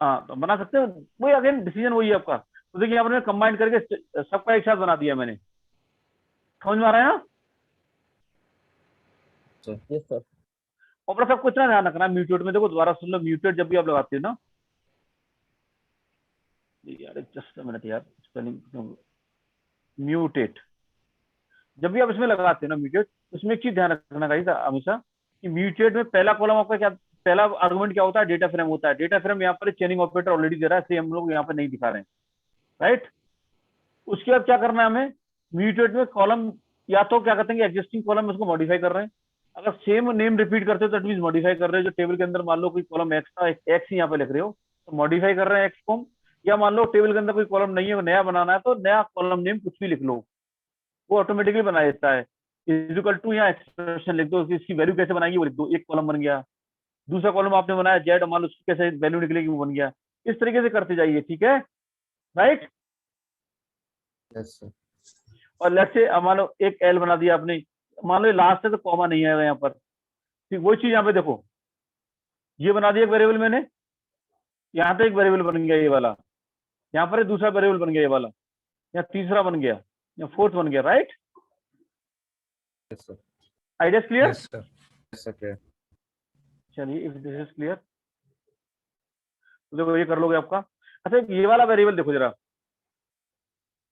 हाँ तो बना सकते हो, वही अगेन डिसीजन वही है आपका। तो देखिए यहाँ पर कंबाइन करके सबका एक साथ बना दिया मैंने, समझ में आ रहा है ना। Yes sir. और अपना सबको इतना ध्यान रखना, म्यूटेट में देखो दोबारा सुन लो, म्यूटेट जब भी आप लगाते हो ना, यार जस्ट मिनट यार, स्पेलिंग, म्यूटेट जब भी आप इसमें लगाते हो ना म्यूटेट, उसमें एक चीज ध्यान रखना गाइस हमेशा, कि म्यूटेट में पहला कॉलम आपका क्या, पहला आर्गुमेंट क्या होता है, डेटा फ्रेम होता है। डेटा फ्रेम यहाँ पर चेनिंग ऑपरेटर ऑलरेडी दे रहा है, इसलिए हम लोग यहाँ पर नहीं दिखा रहे हैं, राइट? उसके बाद क्या करना है हमें, म्यूटेट में कॉलम, या तो क्या कहते हैं एग्जिस्टिंग कॉलम में उसको मॉडिफाई कर रहे हैं, अगर सेम नेम रिपीट करते हो तो मीन मॉडिफाई कर रहे हो, जो टेबल के अंदर मान लो कोई कॉलम एक्स था, एक्स ही यहाँ पे लिख रहे हो, तो मॉडिफाई कर रहे हैं एक्स को। या मान लो टेबल के अंदर कोई कॉलम नहीं है, नया बनाना है, तो नया कॉलम नेम कुछ भी लिख लो, वो ऑटोमेटिकली बना देता है। इक्वल टू या एक्सप्रेशन लिख दो, इसकी वैल्यू कैसे बनाएगी वो लिख दो, एक कॉलम बन गया। दूसरा कॉलम आपने बनाया जेड, मान लो उसकी कैसे वैल्यू निकलेगी वो बन गया। इस तरीके से करते जाइए, ठीक है, राइट? Yes sir. और लेट्स से मान लो एक एल बना दिया आपने, मान लो लास्ट है तो कॉमा नहीं आएगा यहाँ पर, ठीक वही चीज यहाँ पे देखो, ये बना दिया एक वेरिएबल मैंने, यहाँ पे एक वेरिएबल बन गया ये वाला, यहाँ पर दूसरा वेरिएबल बन गया ये वाला, यहाँ तीसरा बन गया, यहाँ फोर्थ बन गया, right? Yes sir. Idea clear? Yes sir. Yes sir, clear. चलिए इफ दिस इज क्लियर, तो देखो ये कर लोगे आपका। अच्छा ये वाला वेरिएबल देखो जरा,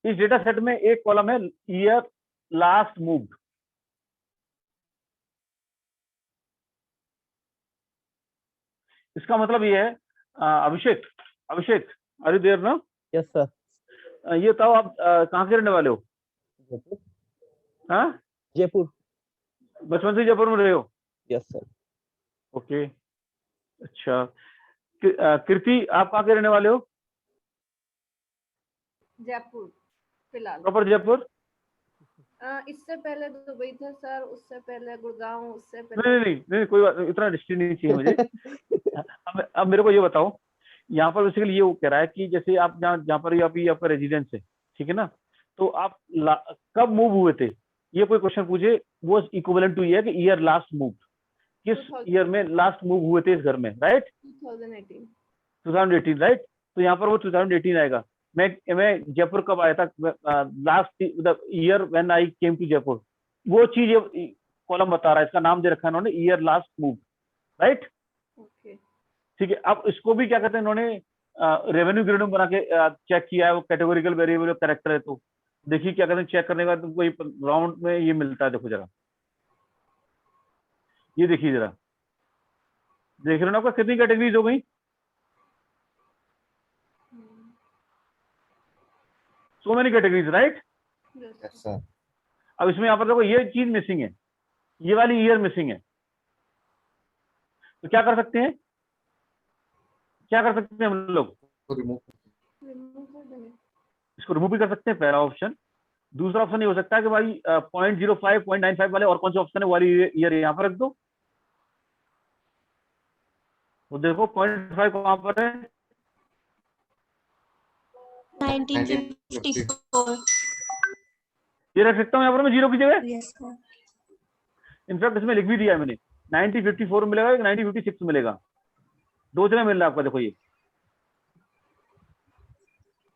इस डेटा सेट में एक कॉलम है ईयर लास्ट मूव्ड, इसका मतलब ये है अभिषेक, अभिषेक अरे देर ना, यस सर। ये बताओ आप कहाँ के रहने वाले हो? जयपुर। हाँ, जयपुर। बचपन से जयपुर में रहे हो? Yes sir. ओके, अच्छा। कीर्ति आप कहाँ के रहने वाले हो? जयपुर फिलहाल। प्रॉपर जयपुर? इससे पहले दुबई था सर, उससे पहले गुड़गांव, उससे नहीं पहले नहीं नहीं नहीं, कोई बात, इतना डिस्ट्रिक्ट नहीं चाहिए मुझे। अब मेरे को ये बताओ, यहाँ पर बेसिकली ये वो कह रहा है कि जैसे आप जहाँ पर अभी आपका रेजिडेंस है, ठीक है ना, तो आप कब मूव हुए थे, ये कोई क्वेश्चन पूछे, वो इक्विवेलेंट टू ये है कि ईयर लास्ट मूव, किस 2000 ईयर में लास्ट मूव हुए थे इस घर में, राइट? 2018। 2018, राइट? तो यहाँ पर वो 2018 आएगा। मैं जयपुर कब आया था, last the year when I came to Jaipur, वो चीज कॉलम बता रहा है, इसका नाम दे रखा है इन्होंने year last move, right? Okay. ठीक है, अब इसको भी क्या कहते हैं इन्होंने, रेवेन्यू ग्रेडिंग बना के चेक किया है, वो कैटेगोरिकल वेरिएबल कैरेक्टर है, तो देखिए क्या कहते हैं, चेक करने के बाद तुमको राउंड में ये मिलता है, देखो जरा, ये देखिए जरा, देख रहे हो ना आपका कितनी कैटेगरीज हो गई, so many categories, right? Yes sir. अब इसमें यहाँ पर देखो ये चीज मिसिंग है, ये वाली ईयर मिसिंग है, तो क्या कर सकते हैं, क्या कर सकते हैं हम लोग, रिमूव इसको रिमूव भी कर सकते हैं, पहला ऑप्शन। दूसरा ऑप्शन ये हो सकता है कि भाई 0.05 0.95 वाले और कौन से ऑप्शन है, वाली ईयर यहाँ पर रख दो, तो देखो 0.5 कहाँ पर है, 1954। ये रख सकता हूँ यहाँ पर मैं जीरो की जगह, यस सर। इनफैक्ट इसमें लिख भी दिया है मैंने, 1954 मिलेगा, 1956 मिलेगा, दो जगह मिल रहा है आपका, देखो ये,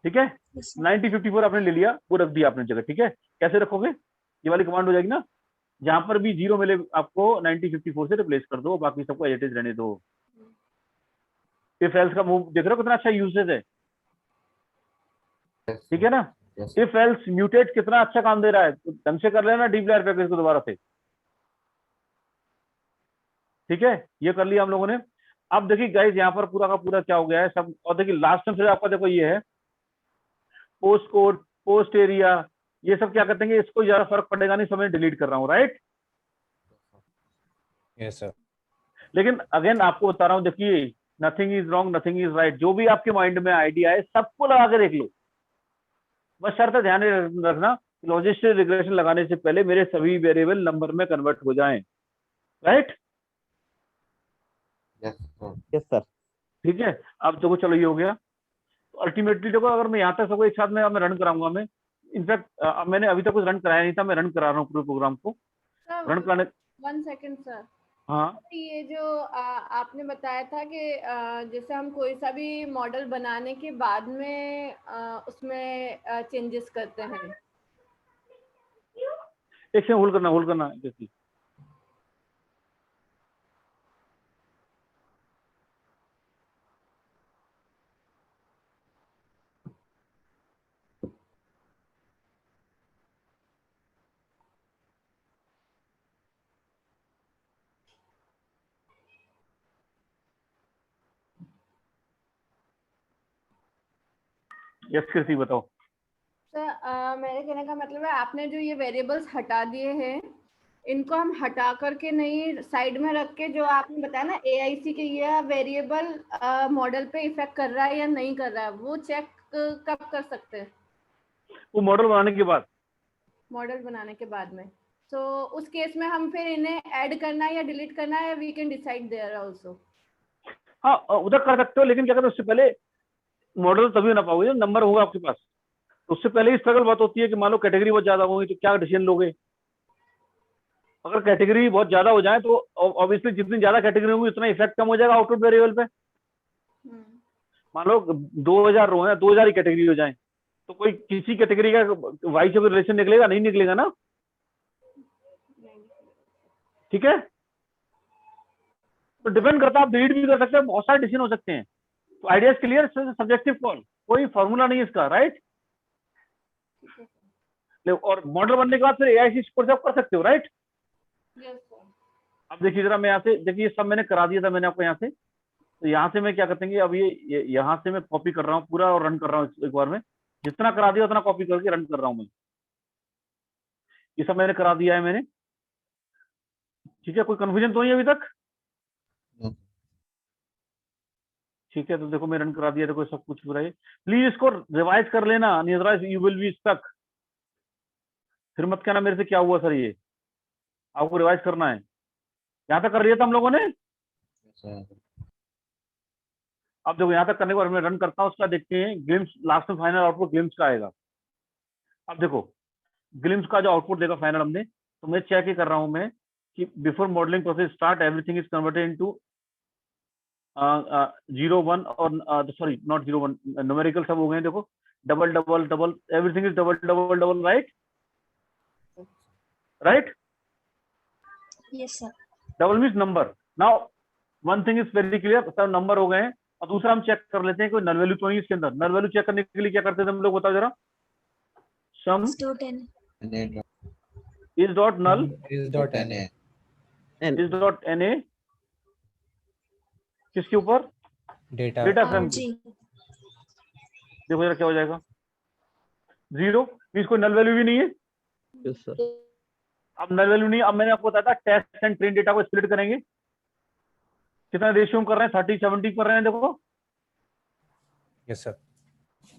ठीक है, 1954 आपने ले लिया, वो रख दिया आपने जगह, ठीक है। कैसे रखोगे, ये वाली कमांड हो जाएगी ना, जहां पर भी जीरो मिले आपको 1954 से रिप्लेस कर दो, बाकी सबको एज इट इज रहने दो। इफ एल्स का मूव देख रहे हो कितना अच्छा यूसेज है, ठीक है ना। इफ एल्स म्यूटेट कितना अच्छा काम दे रहा है, तो ढंग से कर लेना डीप लेयर पैकेज को दोबारा से, ठीक है, ये कर लिया हम लोगों ने। अब देखिए गाइस यहाँ पर पूरा का पूरा क्या हो गया है सब, और देखिए लास्ट टाइम से आपका देखो ये है पोस्ट कोड, पोस्ट एरिया, ये सब क्या करते हैं, इसको ज्यादा फर्क पड़ेगा नहीं, समय डिलीट कर रहा हूँ, राइट? Yes sir. लेकिन अगेन आपको बता रहा हूँ, देखिए nothing is wrong, nothing is right, जो भी आपके माइंड में आइडिया है सबको लगा के देख लो, बस शर्त ध्यान रखना, लॉजिस्टिक रिग्रेशन लगाने से पहले मेरे सभी वेरिएबल नंबर में कन्वर्ट हो जाएं, राइट? Yes sir. ठीक है, अब देखो चलो ये हो गया, तो अल्टीमेटली देखो अगर मैं यहाँ तक सबको एक साथ में रन कराऊंगा, मैं इनफैक्ट मैंने अभी तक कुछ रन कराया नहीं था, मैं रन करा रहा हूँ पूरे प्रोग्राम को रन कराने। 1 सेकंड सर। हाँ ये जो आपने बताया था कि जैसे हम कोई सा भी मॉडल बनाने के बाद में उसमें चेंजेस करते हैं। एक सेकंड होल्ड करना जैसी, यस कृति बताओ। सर मेरे कहने का मतलब है आपने जो ये वेरिएबल्स हटा दिए हैं, इनको हम हटा करके नहीं साइड में रख के, जो आपने बताया ना AIC के ये वेरिएबल मॉडल पे इफेक्ट कर रहा है या नहीं कर रहा है, वो चेक कब कर सकते हैं? वो मॉडल बनाने के बाद, मॉडल बनाने के बाद में, तो उस केस में हम फिर इन्हें ऐड करना है या डिलीट करना है, we can decide there also. हाँ उधर कर सकते हो, लेकिन क्या कहते हैं उससे पहले मॉडल तभी ना पाओगे जब नंबर होगा आपके पास, तो उससे पहले ही स्ट्रगल बहुत होती है कि मान लो कैटेगरी बहुत ज्यादा होगी तो क्या डिसीजन लोगे। अगर कैटेगरी बहुत ज्यादा हो जाए तो ऑब्वियसली जितनी ज्यादा कैटेगरी होगी उतना इफेक्ट कम हो जाएगा आउटपुट वेरिएबल पे। मान लो 2000 रो है, 2000 ही कैटेगरी हो जाए, तो कोई किसी कैटेगरी का वाई से कोई रिलेशन निकलेगा, नहीं निकलेगा ना, ठीक है। तो डिपेंड करता है, आप डिलीट भी कर सकते हैं, बहुत सारे डिसीजन हो सकते हैं, तो आइडिया क्लियर, सब्जेक्टिव कॉल, कोई फॉर्मूला नहीं है इसका, राइट। और मॉडल बनने के बाद फिर AIC स्कोर से आप कर सकते हो, राइट। अब देखिए जरा, मैं यहाँ से देखिए सब मैंने करा दिया था मैंने आपको यहाँ से, तो यहाँ से मैं क्या करते हैं, अब ये यहाँ से मैं कॉपी कर रहा हूँ पूरा और रन कर रहा हूँ एक बार में, जितना करा दिया उतना कॉपी करके रन कर रहा हूँ मैं, ये सब मैंने करा दिया है मैंने, ठीक है। कोई कंफ्यूजन तो नहीं अभी तक? ठीक है, तो देखो मैं रन करा दिया, देखो सब कुछ पूरा है। प्लीज इसको रिवाइज कर लेना, otherwise you will be stuck. फिर मत कहना मेरे से क्या हुआ सर, ये आपको रिवाइज करना है। यहाँ तक कर लिया था हम लोगों ने। सर अब देखो यहाँ तक करने के बाद मैं रन करता हूँ, उसका देखते हैं ग्लिम्स, लास्ट में फाइनल आउटपुट ग्लिम्स का आएगा। अब देखो ग्लिम्स का जो आउटपुट देगा फाइनल हमने, तो मैं चेक ही कर रहा हूँ मैं कि before modelling process start everything is converted into 0 1 और सॉरी नॉट 0 1, न्यूमेरिकल सब हो गए, देखो double double double, everything is double double double, right right. Yes sir. Double means number. Now one thing is very clear, सब number हो गए हैं। और दूसरा हम चेक कर लेते हैं कोई नल वैल्यू तो नहीं इसके अंदर। नल वैल्यू चेक करने के लिए क्या करते थे हम लोग, बताओ जरा। Sum student is dot null is dot na. Is dot N A, किसके ऊपर, Data. Data frame. जी देखो जरा क्या हो जाएगा, 0 मीन्स कोई नल वैल्यू भी नहीं है। Yes sir. अब नल वैल्यू नहीं, अब मैंने आपको बताया था टेस्ट एंड ट्रेन डेटा को स्प्लिट करेंगे, कितना रेशियो कर रहे हैं, 30-70 कर रहे हैं, देखो Yes sir.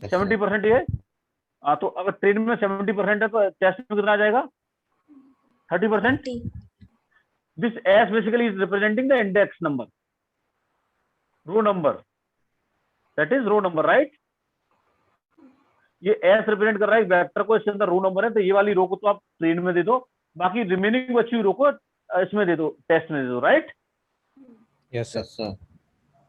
70% ये। तो अगर ट्रेन में 70% है तो टेस्ट में कितना आ जाएगा, 30%। 30 this S basically is representing the index number, row number, that is row number, right. ये एस रिप्रेजेंट कर रहा है वेक्टर को, इसके अंदर रो नंबर है, तो ये वाली रो को तो आप ट्रेन में दे दो, बाकी रिमेनिंग बची हुई रो को इसमें दे दो, टेस्ट में दे दो, राइट। Yes sir.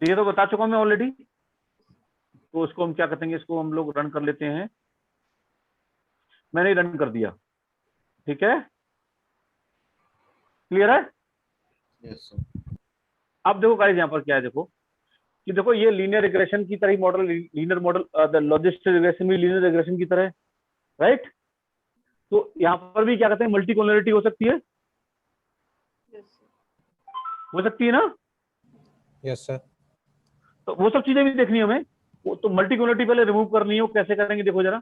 तो ये तो बता चुका हूं मैं ऑलरेडी। तो इसको हम क्या करेंगे, इसको हम लोग रन कर लेते हैं। मैंने ही रन कर दिया, ठीक है, क्लियर है। Yes sir. अब देखो गाइस यहाँ पर क्या है, देखो कि देखो ये लीनियर रिग्रेशन की तरह ही model, linear model, the logistic regression भी लीनियर रिग्रेशन की तरह है, राइट। तो यहाँ पर भी क्या कहते हैं, मल्टीकोलरिटी हो सकती है, हो सकती है ना। Yes sir. तो वो सब चीजें भी देखनी है हमें। वो तो मल्टीकोलरिटी पहले रिमूव करनी है, वो कैसे करेंगे देखो जरा।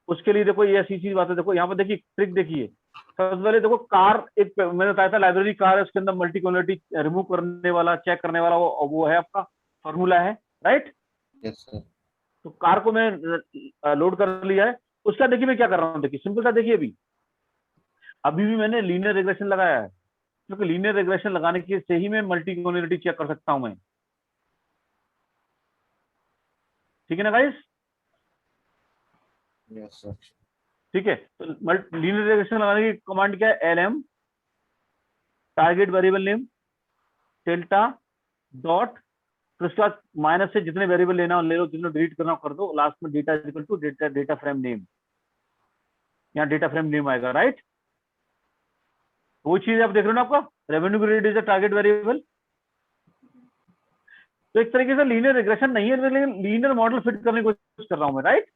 उसके लिए देखो ये ऐसी चीज बात है, देखो यहाँ पर देखिए ट्रिक देखिए। सबसे पहले देखो कार, एक मैंने बताया था लाइब्रेरी कार है, उसके अंदर मल्टीकोलरिटी रिमूव करने वाला, चेक करने वाला वो है आपका फॉर्मूला है, राइट। Yes sir. तो कार को मैं लोड कर लिया है। उसका देखिए मैं क्या कर रहा हूँ, देखिए सिंपल सा देखिए, अभी भी मैंने लीनियर रिग्रेशन लगाया है, क्योंकि लीनियर रिग्रेशन लगाने के से ही मैं मल्टीकोलरिटी चेक कर सकता हूं मैं, ठीक है ना गाइस। Yes sir. ठीक है, तो लीनियर रिग्रेशन लगाने की कमांड क्या है, lm target variable name delta dot, फिर उसके बाद माइनस से जितने वेरिएबल लेना हो ले लो, जितने डिलीट करना हो कर दो, लास्ट में data equal to data frame name, यहाँ डेटा फ्रेम नेम आएगा, राइट। वो चीज आप देख रहे हो ना, आपका revenue grade is a target variable. तो एक तरीके से लीनियर रिग्रेशन नहीं है, लेकिन लीनियर मॉडल फिट करने की कोशिश कर रहा हूं मैं, राइट।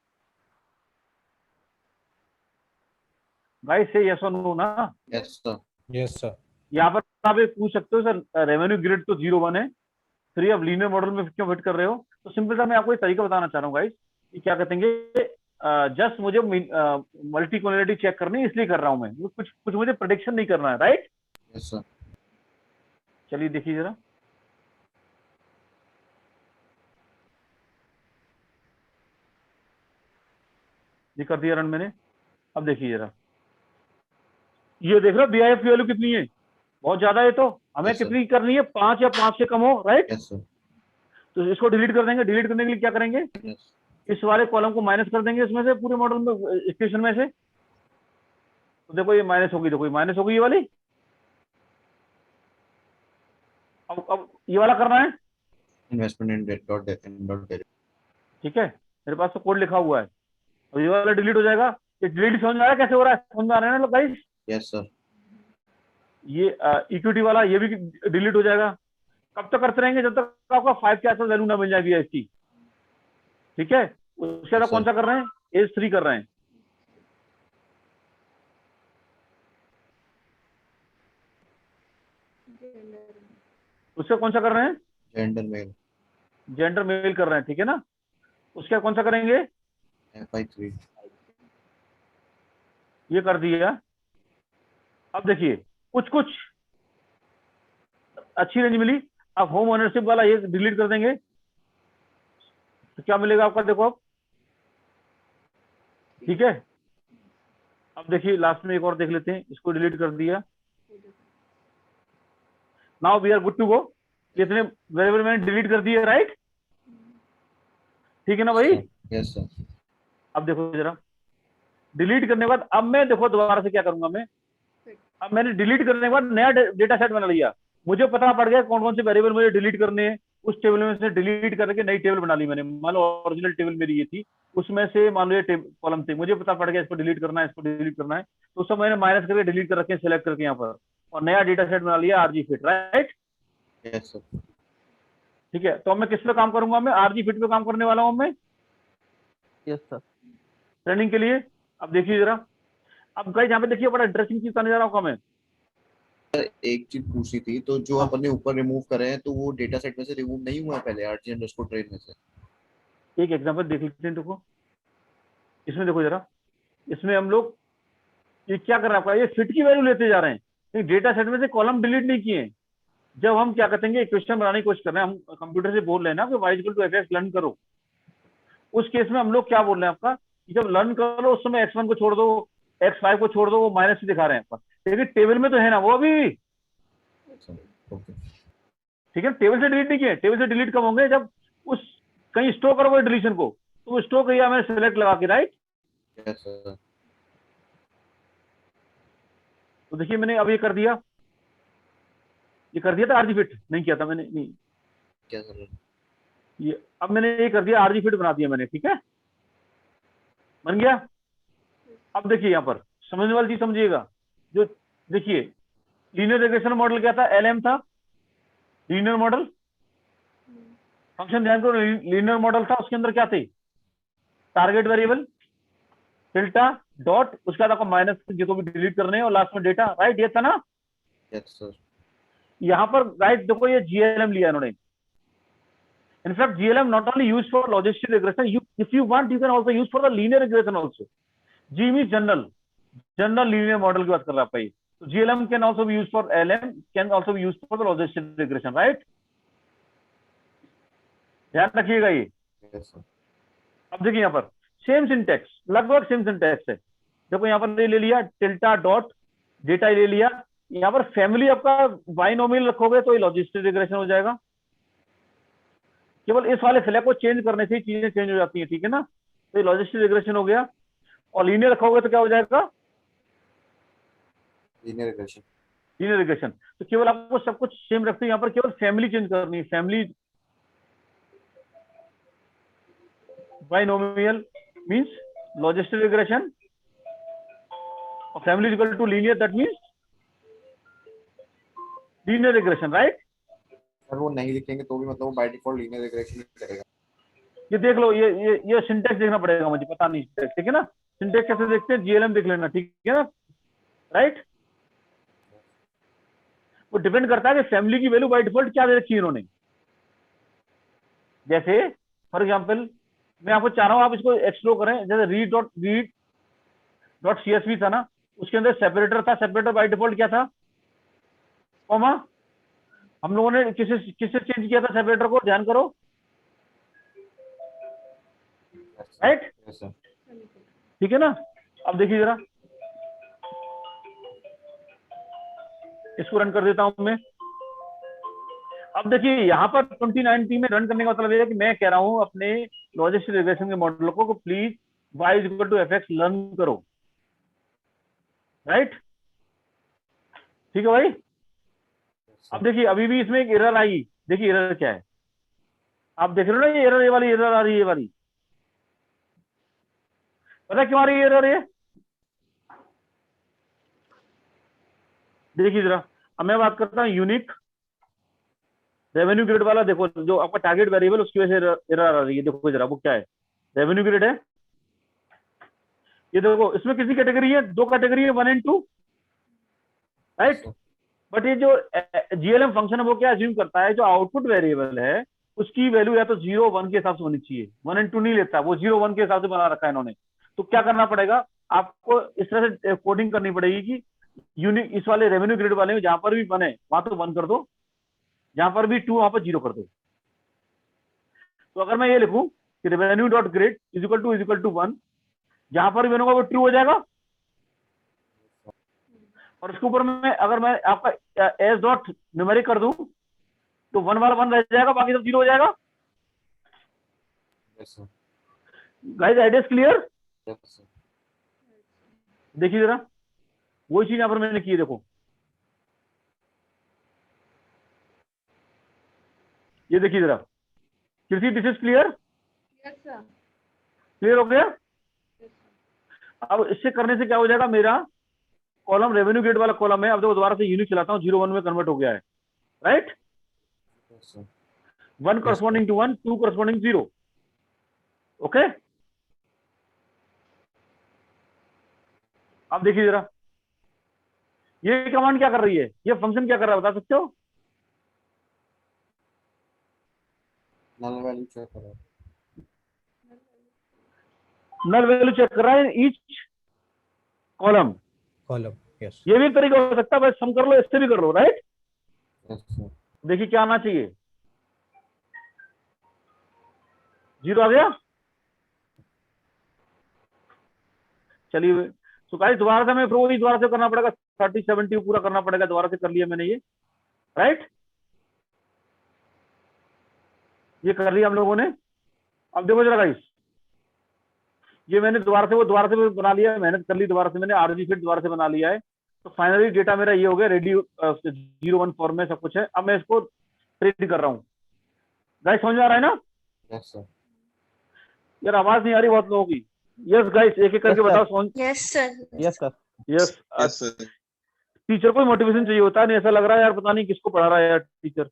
गाइस से यस और नो ना। Yes sir. Yes sir. यहाँ पर आप एक पूछ सकते हो सर रेवेन्यू ग्रिड तो 0 1 है, फिर आप लीनियर मॉडल में क्यों फिट कर रहे हो। तो सिंपल सा मैं आपको एक तरीका बताना चाह रहा हूँ गाइस, कि क्या कहते हैं, जस्ट मुझे मल्टीकोलरिटी चेक करनी है, इसलिए कर रहा हूँ मैं, कुछ मुझे प्रेडिक्शन नहीं करना है, राइट। Yes sir. चलिए देखिए जरा, ये कर दिया रन मैंने। अब देखिए जरा, ये देख रहे हो बीआईएफ की वैल्यू कितनी है, बहुत ज्यादा है। तो हमें Yes, sir. कितनी करनी है, 5 या 5 से कम हो, राइट। Yes sir. तो इसको डिलीट कर देंगे। डिलीट करने के लिए क्या करेंगे, यस। इस वाले कॉलम को माइनस कर देंगे इसमें से, पूरे मॉडल में, इक्वेशन में से। तो देखो ये माइनस होगी, देखो ये माइनस होगी ये वाली। अब ये वाला करना है, इन्वेस्टमेंट इन डॉट ठीक है, मेरे पास तो कोड लिखा हुआ है। अब ये वाला डिलीट हो जाएगा। ये डिलीट समझ में आ रहा है कैसे हो रहा है, समझ में आ रहा है ना गाइस। Yes sir. ये इक्विटी वाला ये भी डिलीट हो जाएगा। कब तक करते रहेंगे, जब तक आपका 5 के आसपास वैल्यू ना मिल जाए बीआईएफ की, ठीक है। उसके बाद कौन सा कर रहे हैं, एज 3 कर रहे हैं। उसका कौन सा कर रहे हैं, जेंडर मेल। जेंडर मेल कर रहे हैं, ठीक है ना। उसके बाद कौन सा करेंगे, FI3। ये कर दिया। अब देखिए कुछ अच्छी रेंज मिली। आप होम ओनरशिप वाला ये डिलीट कर देंगे तो क्या मिलेगा आपका, देखो आप, ठीक है। अब देखिए लास्ट में एक और देख लेते हैं, इसको डिलीट कर दिया। Now we are good to go. कितने वेरिएबल मैंने डिलीट कर दिए, राइट? ठीक है ना भाई? Yes sir. अब देखो जरा, डिलीट करने के बाद अब मैं देखो दोबारा से क्या करूंगा मैं, अब मैंने डिलीट करने के बाद नया डेटा सेट बना लिया। मुझे पता पड़ गया कौन कौन से वेरिएबल मुझे डिलीट करने हैं। उस टेबल में से डिलीट करके नई टेबल बना ली मैंने। मान लो ओरिजिनल टेबल मेरी ये थी, उसमें से मान लो ये कॉलम थे, मुझे पता पड़ गया इसको डिलीट करना है, इसको डिलीट करना है, तो सब मैंने माइनस करके डिलीट कर रखे, सिलेक्ट करके यहाँ पर, और नया डेटा सेट बना लिया RG fit, right? Yes sir. ठीक है, तो अब मैं किस पे काम करूंगा, मैं आरजी फिट पे काम करने वाला हूँ मैं यस सर। ट्रेनिंग के लिए। अब देखिए जरा, अब गाइस यहाँ पे देखिए बड़ा इंटरेस्टिंग चीज बताने जा रहा हूँ मैं। एक चीज पूछी थी, तो जो अपन ने ऊपर रिमूव करे हैं तो वो डेटा सेट में से रिमूव नहीं हुआ है पहले RG_trade में से? एक एग्जांपल देख लेते हैं, देखो इसमें देखो जरा, इसमें हम लोग ये क्या कर रहे हैं, आपका ये फिट की वैल्यू लेते जा रहे हैं, लेकिन डेटा सेट में से कॉलम डिलीट नहीं किए। जब हम क्या कहते हैं, इक्वेशन बनाने की कोशिश कर रहे हैं, हम कंप्यूटर से बोल रहे हैं ना कि y = fx लर्न करो, उस केस में हम लोग क्या बोल रहे हैं आपका, कि जब लर्न करो उस समय x1 को छोड़ दो, x5 को छोड़ दो, वो माइनस से दिखा रहे हैं आपका, लेकिन टेबल में तो है ना वो अभी। ओके। ठीक है, टेबल से डिलीट नहीं किए। टेबल से डिलीट कब होंगे, जब उस कहीं स्टोर करोगे डिलीशन को, तो वो स्टोर किया मैंने सेलेक्ट लगा के, राइट? Yes sir. तो देखिए मैंने अब ये कर दिया, ये कर दिया था आरजी फिट, नहीं किया था मैंने, नहीं क्या सर? ये अब मैंने ये कर दिया, आरजी फिट बना दिया मैंने, ठीक है, बन गया। अब देखिए यहाँ पर समझने वाली चीज समझिएगा, जो देखिए लीनियर रिग्रेशन मॉडल क्या था, LM था, लीनियर मॉडल फंक्शन, ध्यान करो लीनियर मॉडल था, उसके अंदर क्या थे, टारगेट वेरिएबल, टिल्टा, डॉट, उसके बाद आपको माइनस जो भी डिलीट करने हैं, और लास्ट में डेटा, राइट? ये था ना। Yes sir. यहाँ पर राइट देखो ये GLM लिया इन्होंने। In fact GLM not only use for logistic regression, you if you want you can also use for the linear regression also. G means general linear model की बात कर रहा है आपका ये। तो GLM can also be used for LM, can also be used for the logistic regression, right? ध्यान रखिएगा ये। Yes sir. अब देखिए यहाँ पर सेम सिंटेक्स, लगभग सेम सिंटेक्स है। देखो यहाँ पर ले लिया टिल्टा डॉट, डेटा ले लिया, यहाँ पर फैमिली आपका बाइनोमियल रखोगे तो ये लॉजिस्टिक रिग्रेशन हो जाएगा। केवल इस वाले फ्लैग को चेंज करने से ही चीजें चेंज हो जाती हैं, ठीक है ना? तो ये लॉजिस्टिक रिग्रेशन हो गया। और लीनियर रखोगे तो क्या हो जाएगा, लीनियर रिग्रेशन। Linear regression. तो केवल आपको सब कुछ सेम रखते हैं, यहाँ पर केवल फैमिली चेंज करनी है, family binomial means logistic regression, और family is equal to linear, that means linear regression, right? Sir वो नहीं लिखेंगे तो भी मतलब वो बाय डिफॉल्ट लीनियर रिग्रेशन ही करेगा? ये देख लो, ये सिंटेक्स देखना पड़ेगा, मुझे पता नहीं सिंटेक्स, ठीक है ना? सिंटेक्स कैसे देखते हैं, GLM देख लेना, ठीक है ना, राइट? वो डिपेंड करता है कि फैमिली की वैल्यू बाय डिफॉल्ट क्या दे रखी है इन्होंने। जैसे फॉर एग्जांपल मैं आपको चाह रहा हूं आप इसको एक्सप्लोर करें, जैसे रीड डॉट CSV था ना, उसके अंदर सेपरेटर था, सेपरेटर बाय डिफॉल्ट क्या था, कॉमा। हम लोगों ने किससे चेंज किया था सेपरेटर को, ध्यान करो, राइट? Yes sir. ठीक है ना? अब देखिए जरा, इसको रन कर देता हूं मैं। अब देखिए यहाँ पर 2019 में रन करने का मतलब है कि मैं कह रहा हूं अपने लॉजिस्टिक रिग्रेशन के मॉडल को प्लीज y = fx लर्न करो, राइट? ठीक है भाई? अब देखिए अभी भी इसमें एक एरर आई, देखिए एरर क्या है, आप देख रहे हो ना, ये एरर, ये वाली एरर आ रही है, ये वाली, पता क्यों आ रही है एरर ये? देखिए जरा, अब मैं बात करता हूँ यूनिक रेवेन्यू ग्रिड वाला। देखो जो आपका टारगेट वेरिएबल, उसकी वजह से एरर आ रही है। देखो जरा वो क्या है, रेवेन्यू ग्रिड है ये। देखो इसमें कितनी कैटेगरी है, 2 कैटेगरी है, 1 और 2, राइट? बट ये जो GLM फंक्शन है वो क्या अज्यूम करता है, जो आउटपुट वेरिएबल है उसकी वैल्यू या तो 0 1 के हिसाब से होनी चाहिए, 1 और 2 नहीं लेता, वो 0 1 के हिसाब से बना रखा है इन्होंने। तो क्या करना पड़ेगा आपको, इस तरह से कोडिंग करनी पड़ेगी कि यूनिक इस वाले रेवेन्यू ग्रिड वाले में जहां पर भी बने वहां तो 1 कर दो, जहां पर भी 2 वहां पर 0 कर दो। तो अगर मैं ये लिखूं कि revenue dot grade is equal to 1, जहां पर भी होगा वो ट्रू हो जाएगा, और उसके ऊपर में अगर मैं आपका एस डॉट न्यूमेरिक कर दूं तो 1 वाला 1 रह जाएगा, बाकी सब 0 हो जाएगा। Yes sir, guys idea clear? Yes sir, देखिए जरा, वही चीज यहां पर मैंने की है, देखो ये देखिए जरा, किसी this is clear? Yes sir. Clear हो गया? अब इससे करने से क्या हो जाएगा, मेरा कॉलम रेवेन्यू गेट वाला कॉलम है, अब देखो दोबारा से यूनिक चलाता हूँ, 0 1 में कन्वर्ट हो गया है, right? Yes sir, 1 corresponding to 1, 2 corresponding 0, okay? अब देखिए जरा, ये कमांड क्या कर रही है, ये फंक्शन क्या कर रहा है, बता सकते हो? नल वैल्यू चेक करो। नल वैल्यू चेक कर रहा है ईच कॉलम। Column, yes. ये भी एक तरीका हो सकता है, बस सम कर लो, इससे भी कर लो, राइट? यस सर, देखिए क्या आना चाहिए, 0 आ गया। चलिए तो गाइस दोबारा से हमें फिर वही दोबारा से करना पड़ेगा, 30 70 पूरा करना पड़ेगा, दोबारा से कर लिया मैंने ये, राइट? ये कर लिया हम लोगों ने। अब देखो जरा गाइस, ये मैंने दोबारा से वो बना लिया है, मेहनत कर ली, दोबारा से मैंने आरजी फिट दोबारा से बना लिया है। तो फाइनली डेटा मेरा ये हो गया रेडी, 0 1 फॉर्म में सब कुछ है। अब मैं इसको ट्रेड कर रहा हूँ। गाइस समझ में आ रहा है ना? यस सर, यार आवाज नहीं आ रही बहुत लोगों की। यस गाइस, एक एक करके Yes, sir. बताओ। समझ? Yes sir. Yes sir. Yes. Yes, sir. Teacher को मोटिवेशन चाहिए होता है, नहीं ऐसा लग रहा है यार पता नहीं किसको पढ़ा रहा है यार टीचर,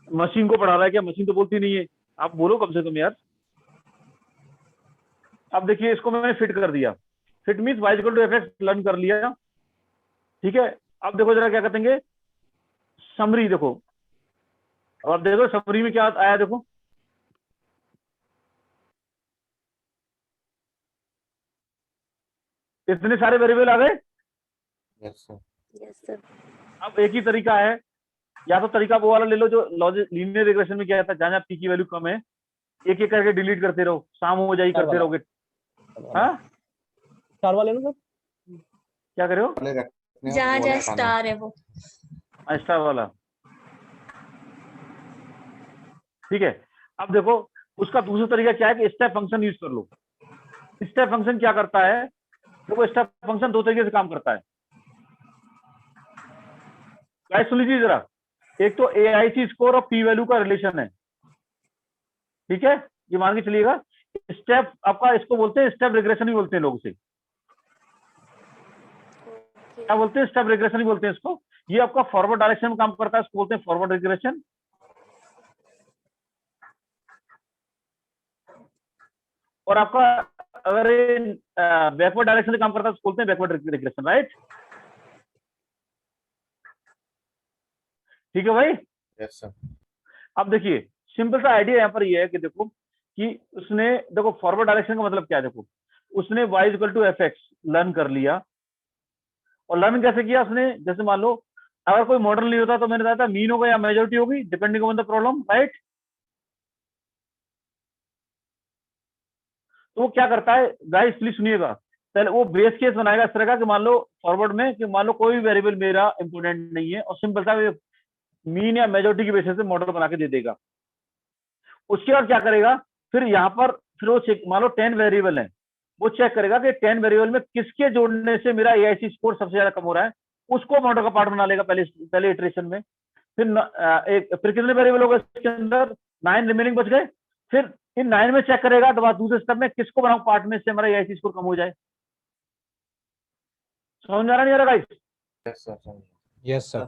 मशीन को पढ़ा रहा है क्या? मशीन तो बोलती नहीं है, आप बोलो कम से कम यार। अब देखिए इसको मैंने फिट कर दिया, fit means y equal to fx learn कर लिया, ठीक है? अब देखो जरा क्या करेंगे, समरी देखो, और देखो समरी में क्या आया, देखो इतने सारे वेरिएबल आ गए। Yes sir, yes sir. अब एक ही तरीका है, या तो तरीका वो वाला ले लो जो लॉजिक लीनियर रिग्रेशन में क्या था, जहां पी की वैल्यू कम है एक एक करके डिलीट करते रहो, शाम हो जाएगी करते रहोगे। हाँ स्टार वाले ना सर। क्या करे हो? वाले रखने हैं, जहाँ वो जहाँ वाला हटाना है। स्टार है वो। स्टार वाला, ठीक है? अब देखो उसका दूसरा तरीका क्या है कि स्टेप फंक्शन यूज कर लो। स्टेप फंक्शन क्या करता है, देखो स्टेप फंक्शन दो तरीके से काम करता है। गाइस सुन लीजिए जरा, एक तो AIC स्कोर और पी वैल्यू का रिलेशन है, ठीक है? ये मान के चलिएगा, स्टेप आपका इसको बोलते हैं स्टेप रिग्रेशन ही बोलते हैं लोग, इसे क्या बोलते हैं? स्टेप रिग्रेशन ही बोलते हैं इसको। ये आपका फॉरवर्ड डायरेक्शन में काम करता है, इसको बोलते हैं फॉरवर्ड रिग्रेशन। और आपका अगर बैकवर्ड डायरेक्शन से काम करता है, उसको बोलते हैं बैकवर्ड रिग्रेशन, राइट? ठीक है भाई? यस सर, अब देखिए सिंपल सा आइडिया यहाँ पर ये है कि देखो कि उसने, देखो फॉरवर्ड डायरेक्शन का मतलब क्या है, देखो उसने y equal to fx learn कर लिया, और लर्न कैसे किया उसने, जैसे मान लो अगर कोई मॉडल नहीं होता तो मैंने बताया था मीन होगा या मेजॉरिटी होगी, depending on the problem, right? तो वो क्या करता है गाइस, प्लीज सुनिएगा, पहले वो बेस केस बनाएगा इस तरह का कि मान लो फॉरवर्ड में कि मान लो कोई भी वेरिएबल मेरा इंपोर्टेंट नहीं है, और सिंपल सा मीन या मेजॉरिटी की बेसिस से मॉडल बना के दे देगा। उसके बाद क्या करेगा, फिर यहाँ पर फिर वो चेक, मान लो 10 वेरिएबल है, वो चेक करेगा कि 10 वेरिएबल में किसके जोड़ने से मेरा AIC स्कोर सबसे ज्यादा कम हो रहा है, उसको मॉडल का पार्ट बना लेगा पहले इटरेशन में। फिर कितने वेरिएबल हो गए इसके अंदर, 9 रिमेनिंग बच गए। फिर इन 9 में चेक करेगा तो बाद दूसरे स्टेप में किसको बनाऊं पार्ट में से हमारा AIC स्कोर कम हो जाए। समझ आ रहा नहीं आ रहा guys? Yes sir, yes sir.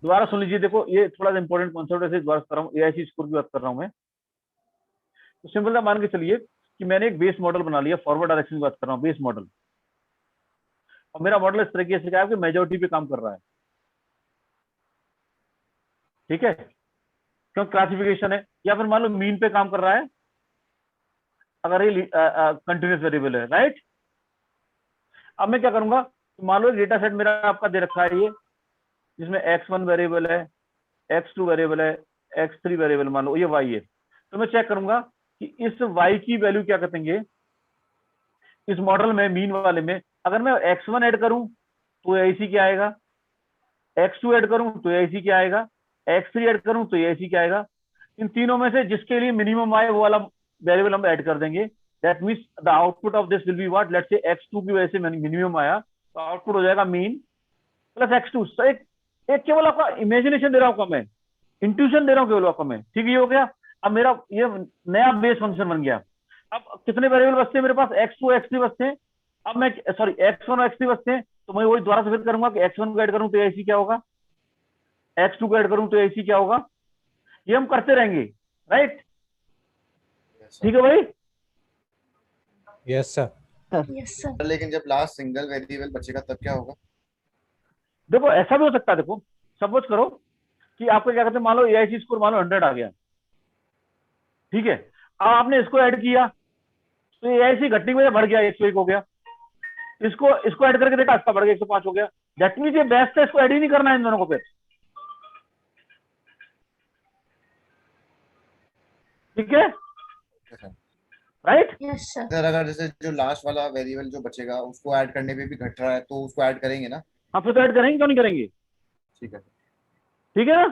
दोबारा सुन लीजिए, देखो ये थोड़ा सा इंपॉर्टेंट कॉन्सेप्ट है, दोबारा कर रहा हूँ, AIC स्कोर की बात कर रहा हूँ मैं। तो सिंपल सा मान के चलिए कि मैंने एक बेस मॉडल बना लिया, फॉरवर्ड डायरेक्शन की बात कर रहा हूँ, बेस मॉडल, और मेरा मॉडल इस तरीके से क्या है कि मेजॉरिटी पे काम कर रहा है, ठीक है? क्यों क्लासिफिकेशन है, या फिर मान लो मीन पे काम कर रहा है अगर ये कंटिन्यूस वेरिएबल है, राइट? अब मैं क्या करूंगा, मान लो एक डेटा सेट मेरा आपका दे रखा है ये, जिसमें x1 वेरिएबल है, x2 वेरिएबल है, x3 वेरिएबल मान लो, ये y है, तो मैं चेक करूंगा कि इस y की वैल्यू क्या करेंगे इस मॉडल में, मीन वाले में। अगर मैं x1 ऐड करूं तो ऐसी क्या आएगा, x2 ऐड करूं तो ऐसी क्या आएगा, x3 ऐड करूं तो ऐसी क्या आएगा। इन तीनों में से जिसके लिए मिनिमम आए वो वाला वेरिएबल हम ऐड कर देंगे। That means the output of this will be what, let's say x2 की वजह से मिनिमम आया तो आउटपुट हो जाएगा मीन प्लस x2। तो एक केवल आपका इमेजिनेशन दे रहा हूं मैं, इंट्यूशन दे रहा हूं केवल आपको मैं, ठीक है। ये हो गया। अब मेरा ये नया बेस फंक्शन बन गया। अब कितने वेरिएबल बचते हैं मेरे पास, x2 x3 बचते हैं। अब मैं सॉरी x1 और x3 बचते हैं, तो मैं वही दोबारा से फिर करूंगा कि x1 को ऐड करूं तो ऐसी क्या होगा, x2 को ऐड करूं तो ऐसी क्या होगा। ये हम करते रहेंगे, राइट। ठीक है भाई। Yes sir. Yes sir. लेकिन जब लास्ट सिंगल वेरिएबल बचेगा तब क्या होगा? देखो ऐसा भी हो सकता है, देखो सपोज करो कि आपको क्या कहते हैं, मान लो AIC स्कोर मान लो 100 आ गया, ठीक है। अब आपने इसको ऐड किया तो AIC घटने की वजह बढ़ गया, 101 हो गया। इसको ऐड करके देखा, इसका बढ़ गया 105 हो गया। दैट मींस ये बेस्ट है, इसको ऐड ही नहीं करना है इन दोनों को फिर, ठीक है, राइट। Yes sir. सर अगर जैसे जो लास्ट वाला वेरिएबल जो बचेगा उसको ऐड करने पे भी घट रहा है तो उसको ऐड करेंगे ना? हाँ फिर तो ऐड करेंगे, क्यों नहीं करेंगे, ठीक है। ठीक है ना।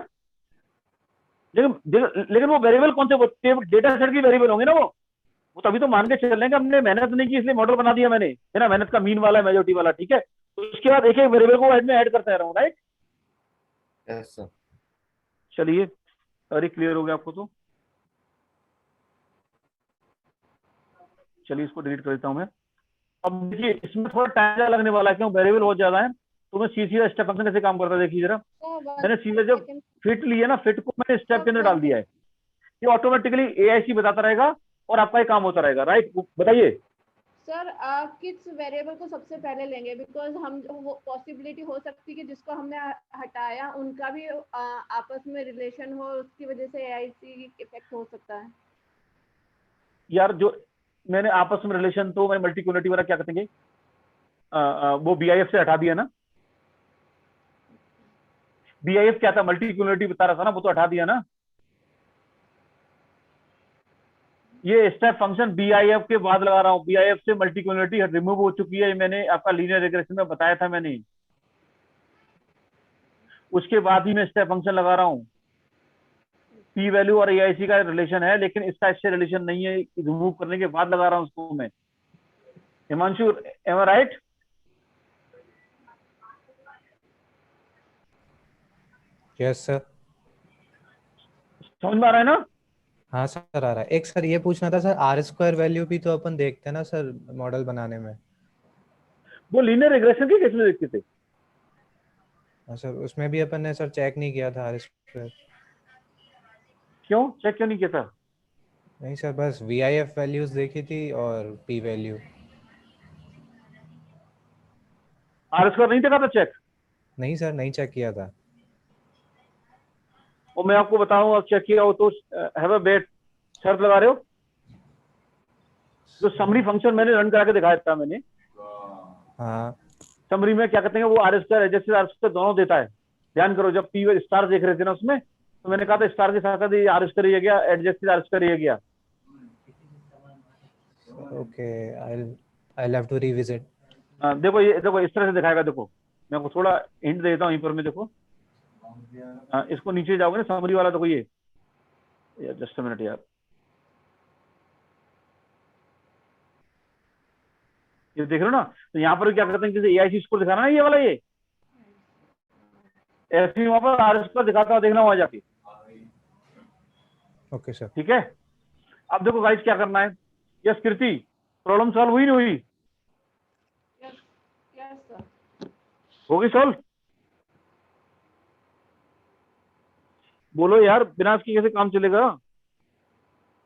लेकिन वो वेरिएबल कौन से, डेटा सेट की वेरिएबल होंगे ना वो तभी तो मान के चल रहे हैं कि हमने मेहनत नहीं की इसलिए मॉडल बना दिया मैंने, है ना। मेहनत का मीन वाला है, मेजोरिटी वाला, ठीक है। तो उसके बाद एक एक वेरिएबल को ऐड में ऐड करते रहा हूँ, राइट। Yes sir. चलिए, अरे क्लियर हो गया आपको तो। चलिए इसको डिलीट कर देता हूं मैं। अब देखिए इसमें थोड़ा टाइम ज्यादा लगने वाला है, क्यों, वेरिएबल बहुत ज्यादा है। तो मैं सीधा स्टेप फंक्शन कैसे काम करता है देखिए जरा। मैंने सीधा जब फिट लिया ना, फिट को मैंने स्टेप के अंदर डाल दिया है, ये ऑटोमेटिकली AIC बताता रहेगा और आपका ये काम होता रहेगा, राइट। बताइए सर किस वेरिएबल को सबसे पहले लेंगे, बिकॉज हम वो पॉसिबिलिटी हो सकती है कि जिसको हमने हटाया उनका भी आपस में रिलेशन हो, उसकी वजह से AIC इफेक्ट हो सकता है। यार, जो मैंने आपस में रिलेशन, तो मैं मल्टीक्यूलिटी वाला क्या कहेंगे, वो BIF से हटा दिया ना। BIF क्या था, मल्टीक्यूलिटी बता रहा था ना, वो तो हटा दिया ना। ये स्टेप फंक्शन BIF के बाद लगा रहा हूँ, BIF से मल्टीक्यूलिटी रिमूव हो चुकी है, मैंने आपका लीनियर रिग्रेशन में बताया था मैंने। उसके बाद ही मैं स्टेप फंक्शन लगा रहा हूँ। P वैल्यू और AIC का रिलेशन है, लेकिन इसका इससे रिलेशन नहीं है, रिमूव करने के बाद लगा रहा हूँ उसको मैं। हिमांशु, एम आई राइट? Yes sir. समझ में आ रहा है ना? हाँ सर आ रहा है। एक सर ये पूछना था सर, आर स्क्वायर वैल्यू भी तो अपन देखते हैं ना सर मॉडल बनाने में। वो लीनियर रिग्रेशन की केस में देखते थे। हाँ सर, उसमें भी अपन ने सर चेक नहीं किया था आर स्क्वायर। क्यों चेक क्यों नहीं किया था? नहीं सर, बस VIF वैल्यूज देखी थी और P वैल्यू। आर स्क्वायर नहीं देखा था चेक? नहीं सर, नहीं चेक किया था। और मैं आपको बताऊं, आप चेक किया हो तो हैव अ बेट, शर्त लगा रहे हो। जो समरी फंक्शन मैंने रन करा के दिखाया था मैंने, हाँ समरी में क्या कहते हैं, वो R square adjusted R square दोनों देता है। ध्यान करो, जब P स्टार देख रहे थे ना उसमें, तो मैंने कहा था स्टार के साथ साथ आर स्क्वायर ये गया, एडजस्टेड आर स्क्वायर ये गया। Okay, I'll have to revisit। देखो ये देखो इस तरह से दिखाएगा। देखो मैं आपको थोड़ा हिंट देता हूँ, यहीं पर में देखो। इसको नीचे जाओगे ना समरी वाला, देखो ये जस्ट अ मिनट यार, ये देख रहे हो ना। तो यहाँ पर क्या करते हैं, जैसे AIC स्कोर दिखा रहा है ना, ये वाला, ये ऐसे ही वहां पर आर स्क्वायर दिखाता है, देखना वहां जाके। Okay sir. ठीक है। अब देखो गाइस क्या करना है। यस कृति, प्रॉब्लम सॉल्व हुई नहीं हुई? Yes sir. होगी सॉल्व? बोलो यार, बिना इसके कैसे काम चलेगा?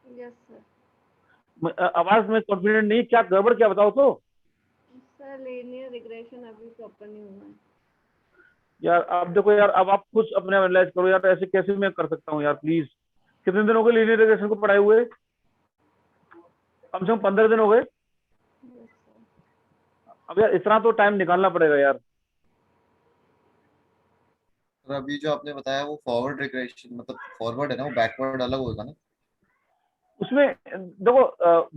Yes sir. आवाज में कॉन्फिडेंट नहीं, क्या गड़बड़ क्या बताओ तो। सर लीनियर रिग्रेशन अभी प्रॉपर नहीं हुआ है। यार अब देखो यार, अब आप खुद अपने एनालाइज करो यार, ऐसे कैसे मैं कर सकता हूँ यार, प्लीज। कितने दिन हो गए लीनियर रिग्रेशन को पढ़ाए हुए? कम से कम 15 दिन हो गए। Yes sir. अब यार इतना तो टाइम निकालना पड़ेगा यार। और अभी जो आपने बताया वो फॉरवर्ड रिग्रेशन मतलब फॉरवर्ड है ना, वो बैकवर्ड अलग होगा ना? उसमें देखो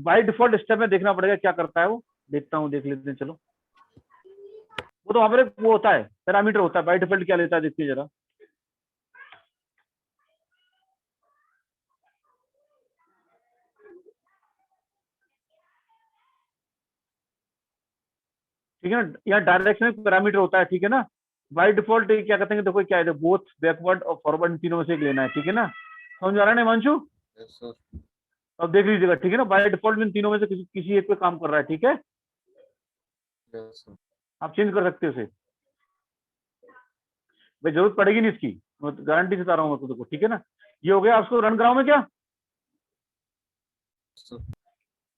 बाय डिफॉल्ट स्टेप में देखना पड़ेगा क्या करता है वो, देखता हूँ, देख लेते हैं चलो। वो तो वहां पर वो होता है, पैरामीटर होता है, बाय डिफॉल्ट क्या लेता है देखिए जरा। ठीक है ना, यहाँ डायरेक्शन में पैरामीटर होता है, ठीक है ना। बाय डिफॉल्ट क्या कहते हैं, देखो क्या है, बोथ बैकवर्ड और फॉरवर्ड तीनों में से एक लेना है, ठीक है ना। समझ आ रहा है ना हिमांशु? Yes sir. अब देख लीजिएगा, ठीक है ना, बाय डिफॉल्ट में तीनों में से किसी एक पे काम कर रहा है, ठीक है। Yes sir. आप चेंज कर सकते हो उसे, भाई जरूरत पड़ेगी नहीं इसकी, मैं गारंटी से बता रहा हूँ मैं को, ठीक है ना। ये हो गया, आपको रन कराऊं मैं क्या?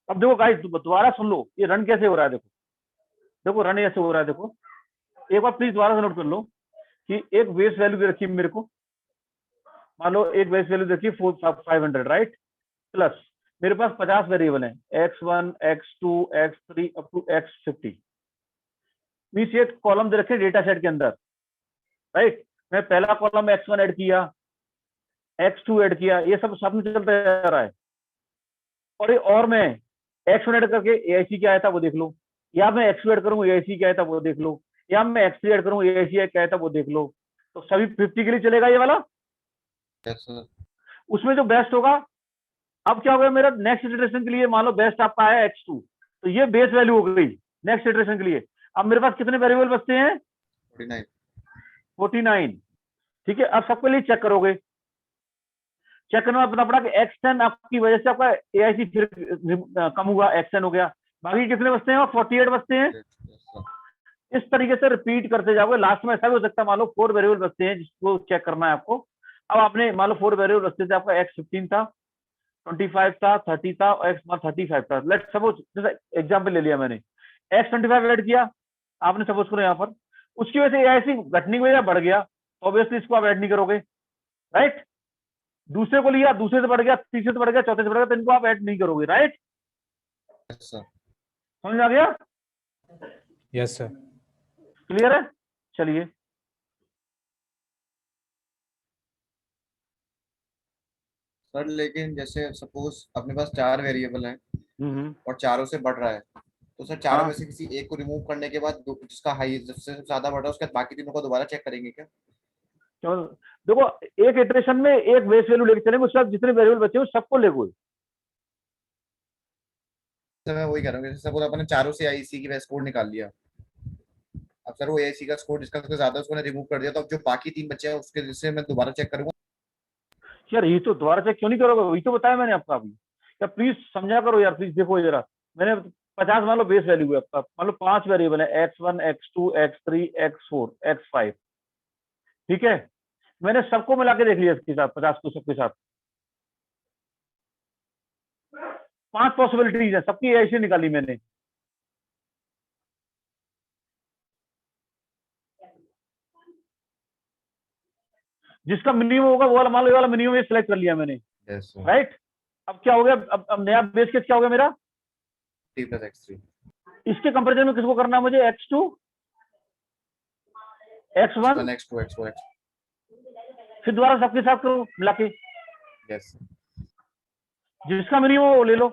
अब देखो गाइस दोबारा सुन लो, ये रन कैसे हो रहा है, देखो देखो रन ऐसे हो रहा है, देखो एक बार प्लीज दोबारा से नोट कर लो कि एक बेस वैल्यू दे रखी है मेरे को, मान लो एक बेस वैल्यू देखिए 500, राइट। प्लस मेरे पास 50 वेरिएबल है, x1 x2 x3 up to x50, means ये कॉलम दे रखे डेटा सेट के अंदर, राइट। मैं पहला कॉलम x1 ऐड किया, x2 ऐड किया, ये सब साथ में चलता जा रहा है। और मैं x1 ऐड करके AIC क्या आया था वो देख लो, या मैं x2 ऐड करूँ AIC क्या आया था वो देख लो, या मैं x3 ऐड करूँ AIC क्या आया था वो देख लो। तो सभी 50 के लिए चलेगा ये वाला। Yes sir. उसमें जो बेस्ट होगा, अब क्या होगा मेरा नेक्स्ट इटरेशन के लिए, मान लो बेस्ट आपका आया x2, तो ये बेस वैल्यू हो गई नेक्स्ट इटरेशन के लिए। अब मेरे पास कितने वेरिएबल बचते हैं? 49। ठीक है, अब सबके लिए चेक करोगे, चेक करना पता पड़ा कि x10 आपकी वजह से आपका AIC फिर कम हुआ, x10 हो गया, बाकी कितने बचते हैं? और 48 बचते हैं। इस तरीके से रिपीट करते जाओगे, लास्ट में ऐसा भी हो सकता है मान लो 4 वेरिएबल बचते हैं जिसको चेक करना है आपको। अब आपने मान लो 4 वेरिएबल बचते थे, आपका x15 था, 25 था, 30 था और x35 था। लेट सपोज जैसे एग्जांपल ले लिया मैंने, x25 ऐड किया आपने, सपोज करो यहाँ पर, उसकी वजह से AIC घटने की वजह बढ़ गया, तो ऑब्वियसली इसको आप ऐड नहीं करोगे, राइट। दूसरे को लिया, दूसरे से बढ़ गया, तीसरे से बढ़ गया, चौथे से बढ़ गया, तो इनको आप ऐड नहीं करोगे, राइट। समझ आ गया? Yes sir. क्लियर है? चलिए सर लेकिन जैसे सपोज अपने पास 4 वेरिएबल हैं और चारों से बढ़ रहा है, तो सर चारों हाँ। में से किसी एक को रिमूव करने के बाद जिसका हाई सबसे ज्यादा बढ़ रहा है उसके बाद बाकी तीनों को दोबारा चेक करेंगे क्या? क्यों? देखो एक इटरेशन में एक बेस वैल्यू लेके चलेंगे, उसके बाद जितने वेरिएबल बचे हैं सबको लेगो। सर मैं वही कह रहा हूँ, जैसे सपोज अपने चारों से AIC की स्कोर निकाल लिया, अब सर वो AIC का स्कोर जिसका सबसे ज्यादा उसको रिमूव कर दिया, तो अब जो बाकी 3 बचे हैं उसके जिससे मैं दोबारा चेक करूंगा। यार ये तो दोबारा चेक क्यों नहीं करोगे, वही तो बताया मैंने आपको अभी। यार प्लीज समझा करो यार, प्लीज देखो जरा, मैंने 50 मान लो बेस वैल्यू है आपका, मान लो 5 वेरिएबल है, x1 x2 x3 x4 x5, ठीक है। मैंने सबको मिला के देख लिया इसके साथ, 50 को सबके साथ 5 पॉसिबिलिटीज है, सबकी AIC निकाली मैंने। जिसका मिनिमम होगा वो वाला, मान लो ये वाला मिनिमम सिलेक्ट कर लिया मैंने, राइट। अब क्या हो गया, अब नया बेस केस क्या हो गया मेरा? 3 + x3। इसके कंपैरिजन में किसको करना है मुझे? x2 x1 x2 x4 फिर दोबारा सबके साथ करो मिला के, यस। जिसका मिनिमम वो ले लो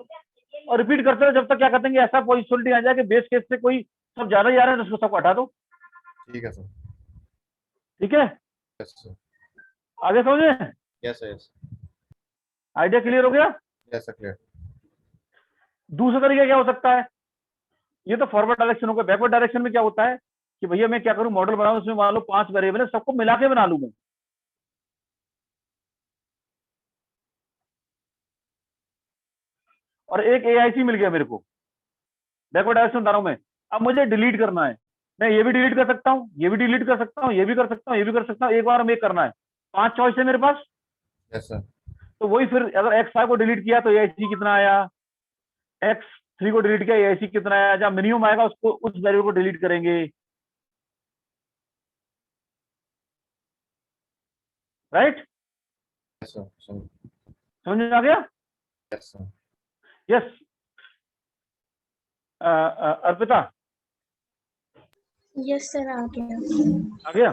और रिपीट करते रहो जब तक क्या कहते हैं ऐसा पॉसिबिलिटी आ जाए कि बेस केस से कोई सब ज्यादा जा रहे हैं तो उसको सबको हटा दो। ठीक है सर। ठीक है, यस सर। आगे समझे? Yes sir. Yes. Idea clear हो गया? Yes sir clear. दूसरा तरीका क्या हो सकता है, ये तो फॉरवर्ड डायरेक्शन हो गया। बैकवर्ड डायरेक्शन में क्या होता है कि भैया मैं क्या करूं, मॉडल बनाऊं, उसमें मान लो 5 वेरिएबल है, सबको मिला के बना लूं मैं। और एक AIC मिल गया मेरे को, बैकवर्ड डायरेक्शन बता रहा हूं मैं। अब मुझे डिलीट करना है, मैं ये भी डिलीट कर सकता हूँ, ये भी डिलीट कर सकता हूँ, ये भी कर सकता हूँ, ये भी कर सकता हूँ, एक बार में करना है। 5 चॉइस है मेरे पास। Yes sir. तो वही फिर अगर x5 को डिलीट किया तो AIC कितना आया, x3 को डिलीट किया AIC कितना आया, जब मिनिमम आएगा उसको उस वैल्यू को डिलीट करेंगे, राइट। Yes sir. समझ में आ गया? Yes sir. Yes. Arpita yes sir, आ गया। आ गया?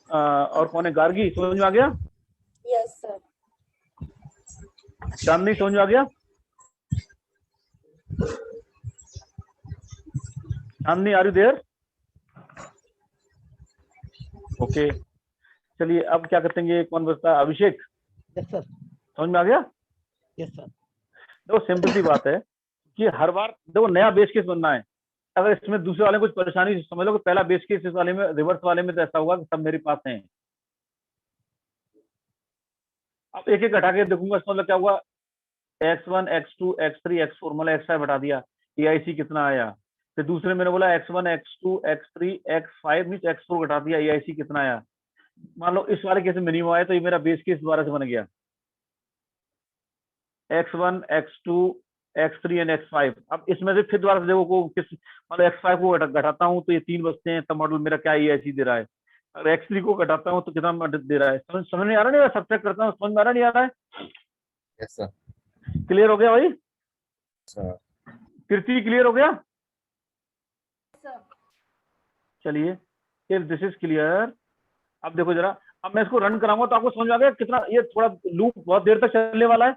और कौन है, गार्गी, समझ में आ गया? Yes sir. चांदनी समझ में आ गया? चांदनी, आर यू देयर? ओके, चलिए अब क्या करते हैं, कौन बचता है? अभिषेक, यस सर। समझ में आ गया? Yes sir. देखो सिंपल सी बात है कि हर बार देखो नया बेस केस बनना है। अगर इसमें दूसरे वाले में कुछ परेशानी, समझ लो कि पहला बेस केस इस वाले में, रिवर्स वाले में तो ऐसा होगा कि सब मेरे पास हैं। अब एक एक हटा के देखूंगा, इसका मतलब क्या हुआ, x1 x2 x3 x4, मतलब x5 हटा दिया, AIC कितना आया। फिर दूसरे मैंने बोला x1 x2 x3 x5 mean x4 घटा दिया, AIC कितना आया। मान लो इस वाले केस में मिनिमम आया, तो ये मेरा बेस केस दोबारा से बन गया, x1 x2 x3 and x5। अब इसमें से फिर दोबारा से देखो को किस, मतलब x5 को घटाता हूँ तो ये 3 बचते हैं, तब मॉडल मेरा क्या AIC दे रहा है। अगर x3 को घटाता हूँ तो कितना दे रहा है, समझ नहीं आ रहा? नहीं, सब्ट्रैक्ट करता हूँ, समझ में आ रहा नहीं आ रहा है? Yes sir. क्लियर हो गया भाई? सर कीर्ति क्लियर हो गया? सर। चलिए, इफ दिस इज क्लियर, अब देखो जरा, अब मैं इसको रन कराऊंगा तो आपको समझ में आ गया कितना ये थोड़ा लूप बहुत देर तक चलने वाला है,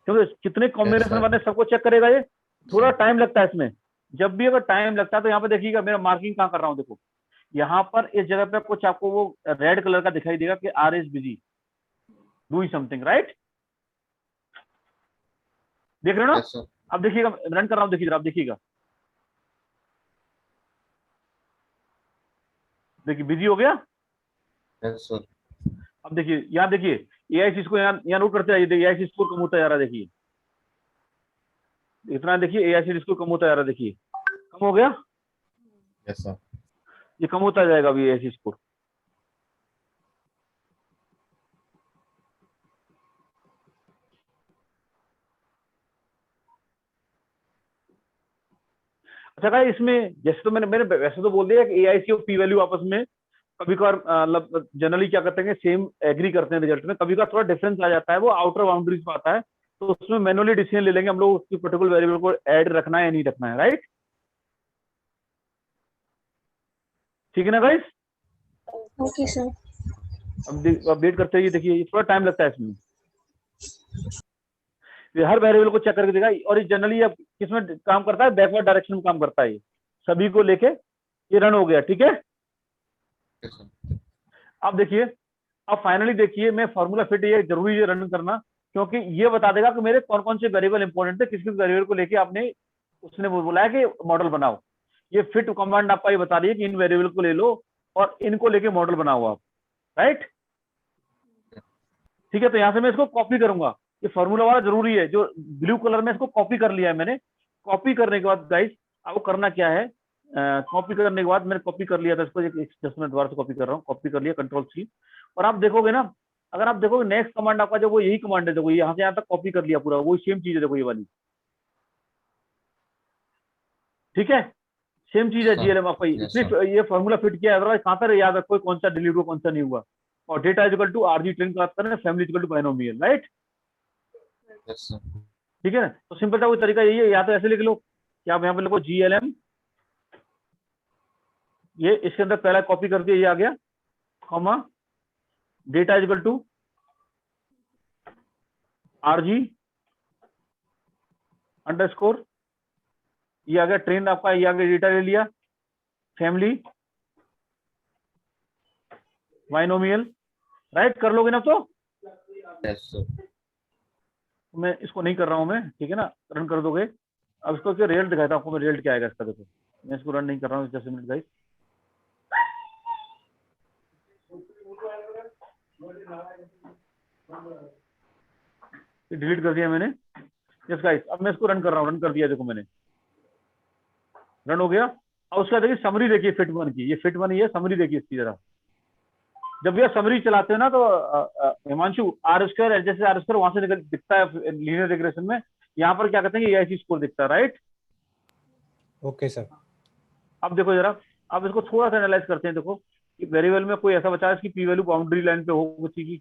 क्योंकि कितने कॉम्बिनेशन sir. बने सबको चेक करेगा, ये थोड़ा टाइम लगता है इसमें। जब भी अगर टाइम लगता है तो यहाँ पे देखिएगा मेरा मार्किंग कहाँ कर रहा हूँ, देखो यहाँ पर इस जगह पे कुछ आपको वो रेड कलर का दिखाई देगा कि R is busy doing something, right? देख रहे हो ना? Yes sir. अब देखिएगा, रन कर रहा हूँ, देखिए जरा, आप देखिएगा, देखिए बिजी हो गया। Yes sir. अब देखिए यहाँ, देखिए AIC को यहाँ नोट करते रहिए, AIC स्कोर कम होता जा रहा है, देखिए इतना, देखिए AIC स्कोर कम होता जा रहा है, देखिए कम हो गया, यस सर। ये कम होता जाएगा अभी AIC स्कोर। अच्छा भाई, इसमें जैसे तो मैंने वैसे तो बोल दिया कि AIC और P वैल्यू आपस में कभी कभार मतलब जनरली क्या करते हैं, सेम एग्री करते हैं रिजल्ट में, कभी कभार थोड़ा डिफरेंस आ जाता है, वो आउटर बाउंड्रीज पे आता है, तो उसमें मैनुअली डिसीजन ले लेंगे हम लोग उसकी पर्टिकुलर वेरिएबल को ऐड रखना है या नहीं रखना है, राइट? ठीक है ना गाइस? Okay sir. अब वेट करते हैं, देखिए ये थोड़ा टाइम लगता है इसमें, ये हर वेरिएबल को चेक करके देगा, और ये जनरली अब किसमें काम करता है, बैकवर्ड डायरेक्शन में काम करता है, ये सभी को लेके ये रन हो गया, ठीक है? Yes sir. अब देखिए, अब फाइनली देखिए, मैं फॉर्मूला फिट ये जरूरी है रन करना, क्योंकि ये बता देगा कि मेरे कौन कौन से वेरिएबल इंपॉर्टेंट थे, किस किस वेरिएबल को लेके आपने, उसने बोला है कि मॉडल बनाओ। ये फिट कमांड आपका ये बता रही है कि इन वेरिएबल को ले लो और इनको लेके मॉडल बनाओ आप, राइट? ठीक है, तो यहां से मैं इसको कॉपी करूंगा, ये फॉर्मूला वाला जरूरी है, जो ब्लू कलर में इसको कॉपी कर लिया है मैंने। कॉपी करने के बाद गाइस आपको करना क्या है, कॉपी करने के बाद मैंने कॉपी कर लिया था इसको, 10 मिनट दोबारा से कॉपी कर रहा हूँ, कॉपी कर लिया, Ctrl+C, और आप देखोगे ना, अगर आप देखोगे नेक्स्ट कमांड आपका जो वो यही कमांड है, देखो यहाँ से यहाँ तक कॉपी कर लिया पूरा, वही सेम चीज है, देखो ये वाली, ठीक है, सेम चीज है GLM आपका, सिर्फ ये फॉर्मूला फिट किया है, अदरवाइज कहाँ पर याद है कोई कौन सा डिलीट हुआ कौन सा नहीं हुआ। और data is equal to RG train का करना है, family is equal to binomial, right? Yes sir. ठीक है ना? तो सिंपल सा कोई तरीका यही है, या तो ऐसे लिख लो कि आप यहाँ पे लिखो GLM, ये इसके अंदर पहला कॉपी कर दिया, ये आ गया, comma data is equal to RG underscore, ये आ गया ट्रेन आपका, ये आ गया डेटा ले लिया, फैमिली बाइनोमियल, राइट? कर लोगे ना? तो यस सर। मैं इसको नहीं कर रहा हूं मैं, ठीक है ना, रन कर दोगे। अब इसको क्या रिजल्ट दिखाता हूं आपको मैं, रिजल्ट क्या आएगा इसका, देखो मैं इसको रन नहीं कर रहा हूँ, 10 मिनट गाइस, डिलीट कर दिया मैंने, यस गाइस, अब मैं इसको रन कर रहा हूँ, रन कर दिया, देखो मैंने रन हो गया। अब उसका देखिए समरी देखिए फिट वन की, ये फिट वन ही है, समरी देखिए इसकी जरा। जब ये समरी चलाते हैं ना तो हिमांशु, R² जैसे R² वहां से दिखता है लीनियर रिग्रेशन में, यहाँ पर क्या कहते हैं AIC स्कोर दिखता है, राइट? Okay sir. अब देखो जरा, अब इसको थोड़ा सा एनालाइज करते हैं, देखो वेरिएबल में कोई ऐसा बचा है इसकी P वैल्यू बाउंड्री लाइन पे हो किसी की,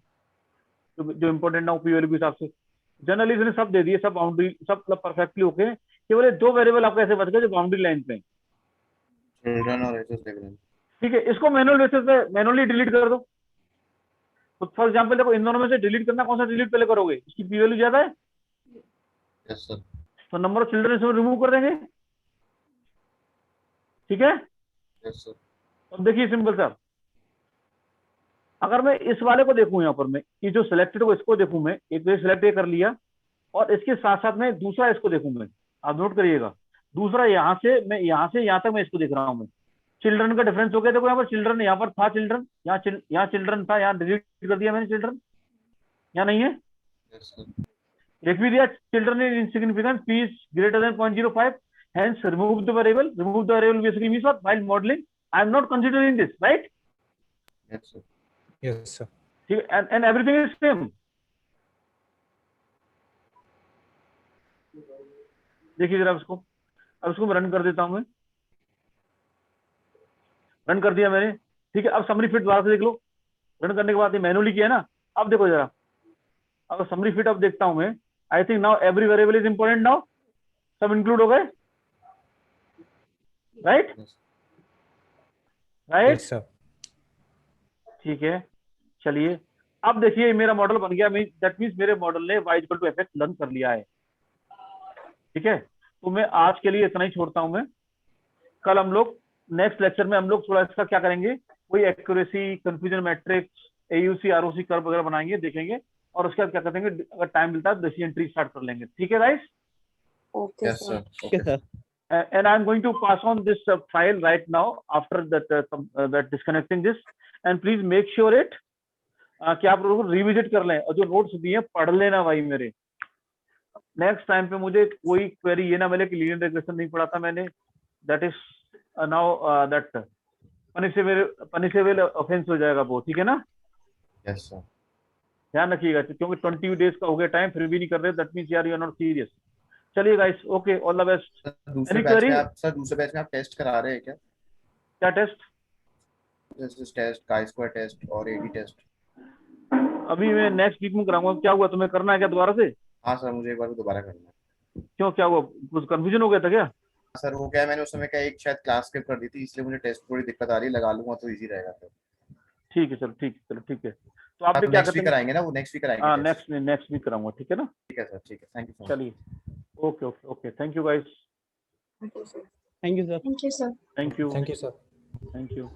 जो इंपॉर्टेंट ना हो P वैल्यू के हिसाब से। जनरली इसने सब दे दिए, सब बाउंड्री, सब मतलब परफेक्टली ओके, केवल 2 वेरिएबल आपको ऐसे बच गए जो बाउंड्री लाइन पे। चिल्ड्रन और एजेस देख रहे हैं। ठीक है, इसको मैनुअल बेसिस पे मैनुअली डिलीट कर दो। तो फॉर एग्जांपल देखो, इन दोनों में से डिलीट करना, कौन सा डिलीट पहले करोगे? इसकी पी वैल्यू ज्यादा है यस सर। तो नंबर ऑफ चिल्ड्रन इसमें रिमूव कर देंगे। ठीक है, यस सर। अब देखिए सिंपल सा, अगर मैं इस वाले को देखूं, यहाँ पर मैं ये जो सिलेक्टेड को इसको देखूं, मैं एक सिलेक्ट ये कर लिया और इसके साथ साथ में दूसरा इसको देखूं मैं, आप नोट करिएगा, दूसरा यहाँ से यहाँ तक मैं इसको देख रहा हूं मैं, चिल्ड्रन का डिफरेंस हो गया। देखो यहाँ पर चिल्ड्रन, यहाँ पर था चिल्ड्रन, यहाँ चिल्ड्रन था, यहाँ डिलीट कर दिया मैंने चिल्ड्रन, यहाँ नहीं है। Yes sir. लिख भी दिया children is insignificant, p is greater than 0.05, hence remove the variable basically means what? While modeling I am not considering this, right? Yes sir. Yes, sir. ठीक है, and everything is same। देखिए जरा इसको, अब इसको मैं रन कर देता हूं, मैं रन कर दिया मैंने। ठीक है, अब समरी फिट दोबारा से देख लो, रन करने के बाद ये मैनुअली किया ना। अब देखो जरा, अब समरी फिट अब देखता हूं मैं, I think now every variable is important, now सब इंक्लूड हो गए, राइट राइट। Yes, sir. ठीक है, चलिए अब देखिए मेरा मॉडल बन गया, दैट मींस मेरे मॉडल ने y equal to fx learn कर लिया है। ठीक है, तो मैं आज के लिए इतना ही छोड़ता हूं मैं। कल हम लोग नेक्स्ट लेक्चर में हम लोग थोड़ा इसका क्या करेंगे, कोई accuracy, confusion matrix, AUC ROC curve वगैरह बनाएंगे, देखेंगे, और उसके बाद क्या करेंगे, अगर टाइम मिलता है डिसीजन ट्री स्टार्ट कर लेंगे। ठीक है guys? Okay, yes sir. Sir. Okay, sir. And I'm going to pass on this file right now after that disconnecting this, and please make sure it कि आप लोगों को रिविजिट कर लें और जो नोट्स दिए पढ़ लेना भाई मेरे। नेक्स्ट टाइम पे मुझे कोई क्वेरी ये ना मिले कि लीनियर रिग्रेशन नहीं पढ़ा था मैंने, that is now that punishable offence हो जाएगा वो। ठीक है ना? Yes sir. ध्यान रखिएगा, क्योंकि 20 डेज का हो गया टाइम, फिर भी नहीं कर रहे, दैट मींस यार यू आर नॉट सीरियस। चलिए guys, okay, all the best. दूसरे बैच में आप टेस्ट करा रहे हैं क्या? क्या टेस्ट? जैसे टेस्ट, काई स्क्वायर टेस्ट और एडी टेस्ट। अभी मैं नेक्स्ट वीक में कराऊंगा। क्या हुआ, तुम्हें करना है क्या दोबारा से? हाँ सर, मुझे एक बार दोबारा करना है। क्यों, क्या हुआ, कुछ कंफ्यूजन हो गया था क्या? सर वो क्या है, मैंने उस समय क्या एक शायद क्लास स्किप कर दी थी, इसलिए मुझे टेस्ट थोड़ी दिक्कत आ रही है, लगा लूंगा तो इजी रहेगा फिर। ठीक है, चलो ठीक है। तो आप आप भी क्या नेक्स्ट वीक करते हैं? कराएंगे ना, वो नेक्स्ट वीक कराएंगे? हाँ, test? नेक्स्ट वीक कराऊंगा, ठीक है ना? ठीक है सर, ठीक है, थैंक यू सो मच। चलिए, okay, thank you guys, Okay, sir. Thank you, sir. Thank you, sir. Thank you, Thank you, sir. Thank you.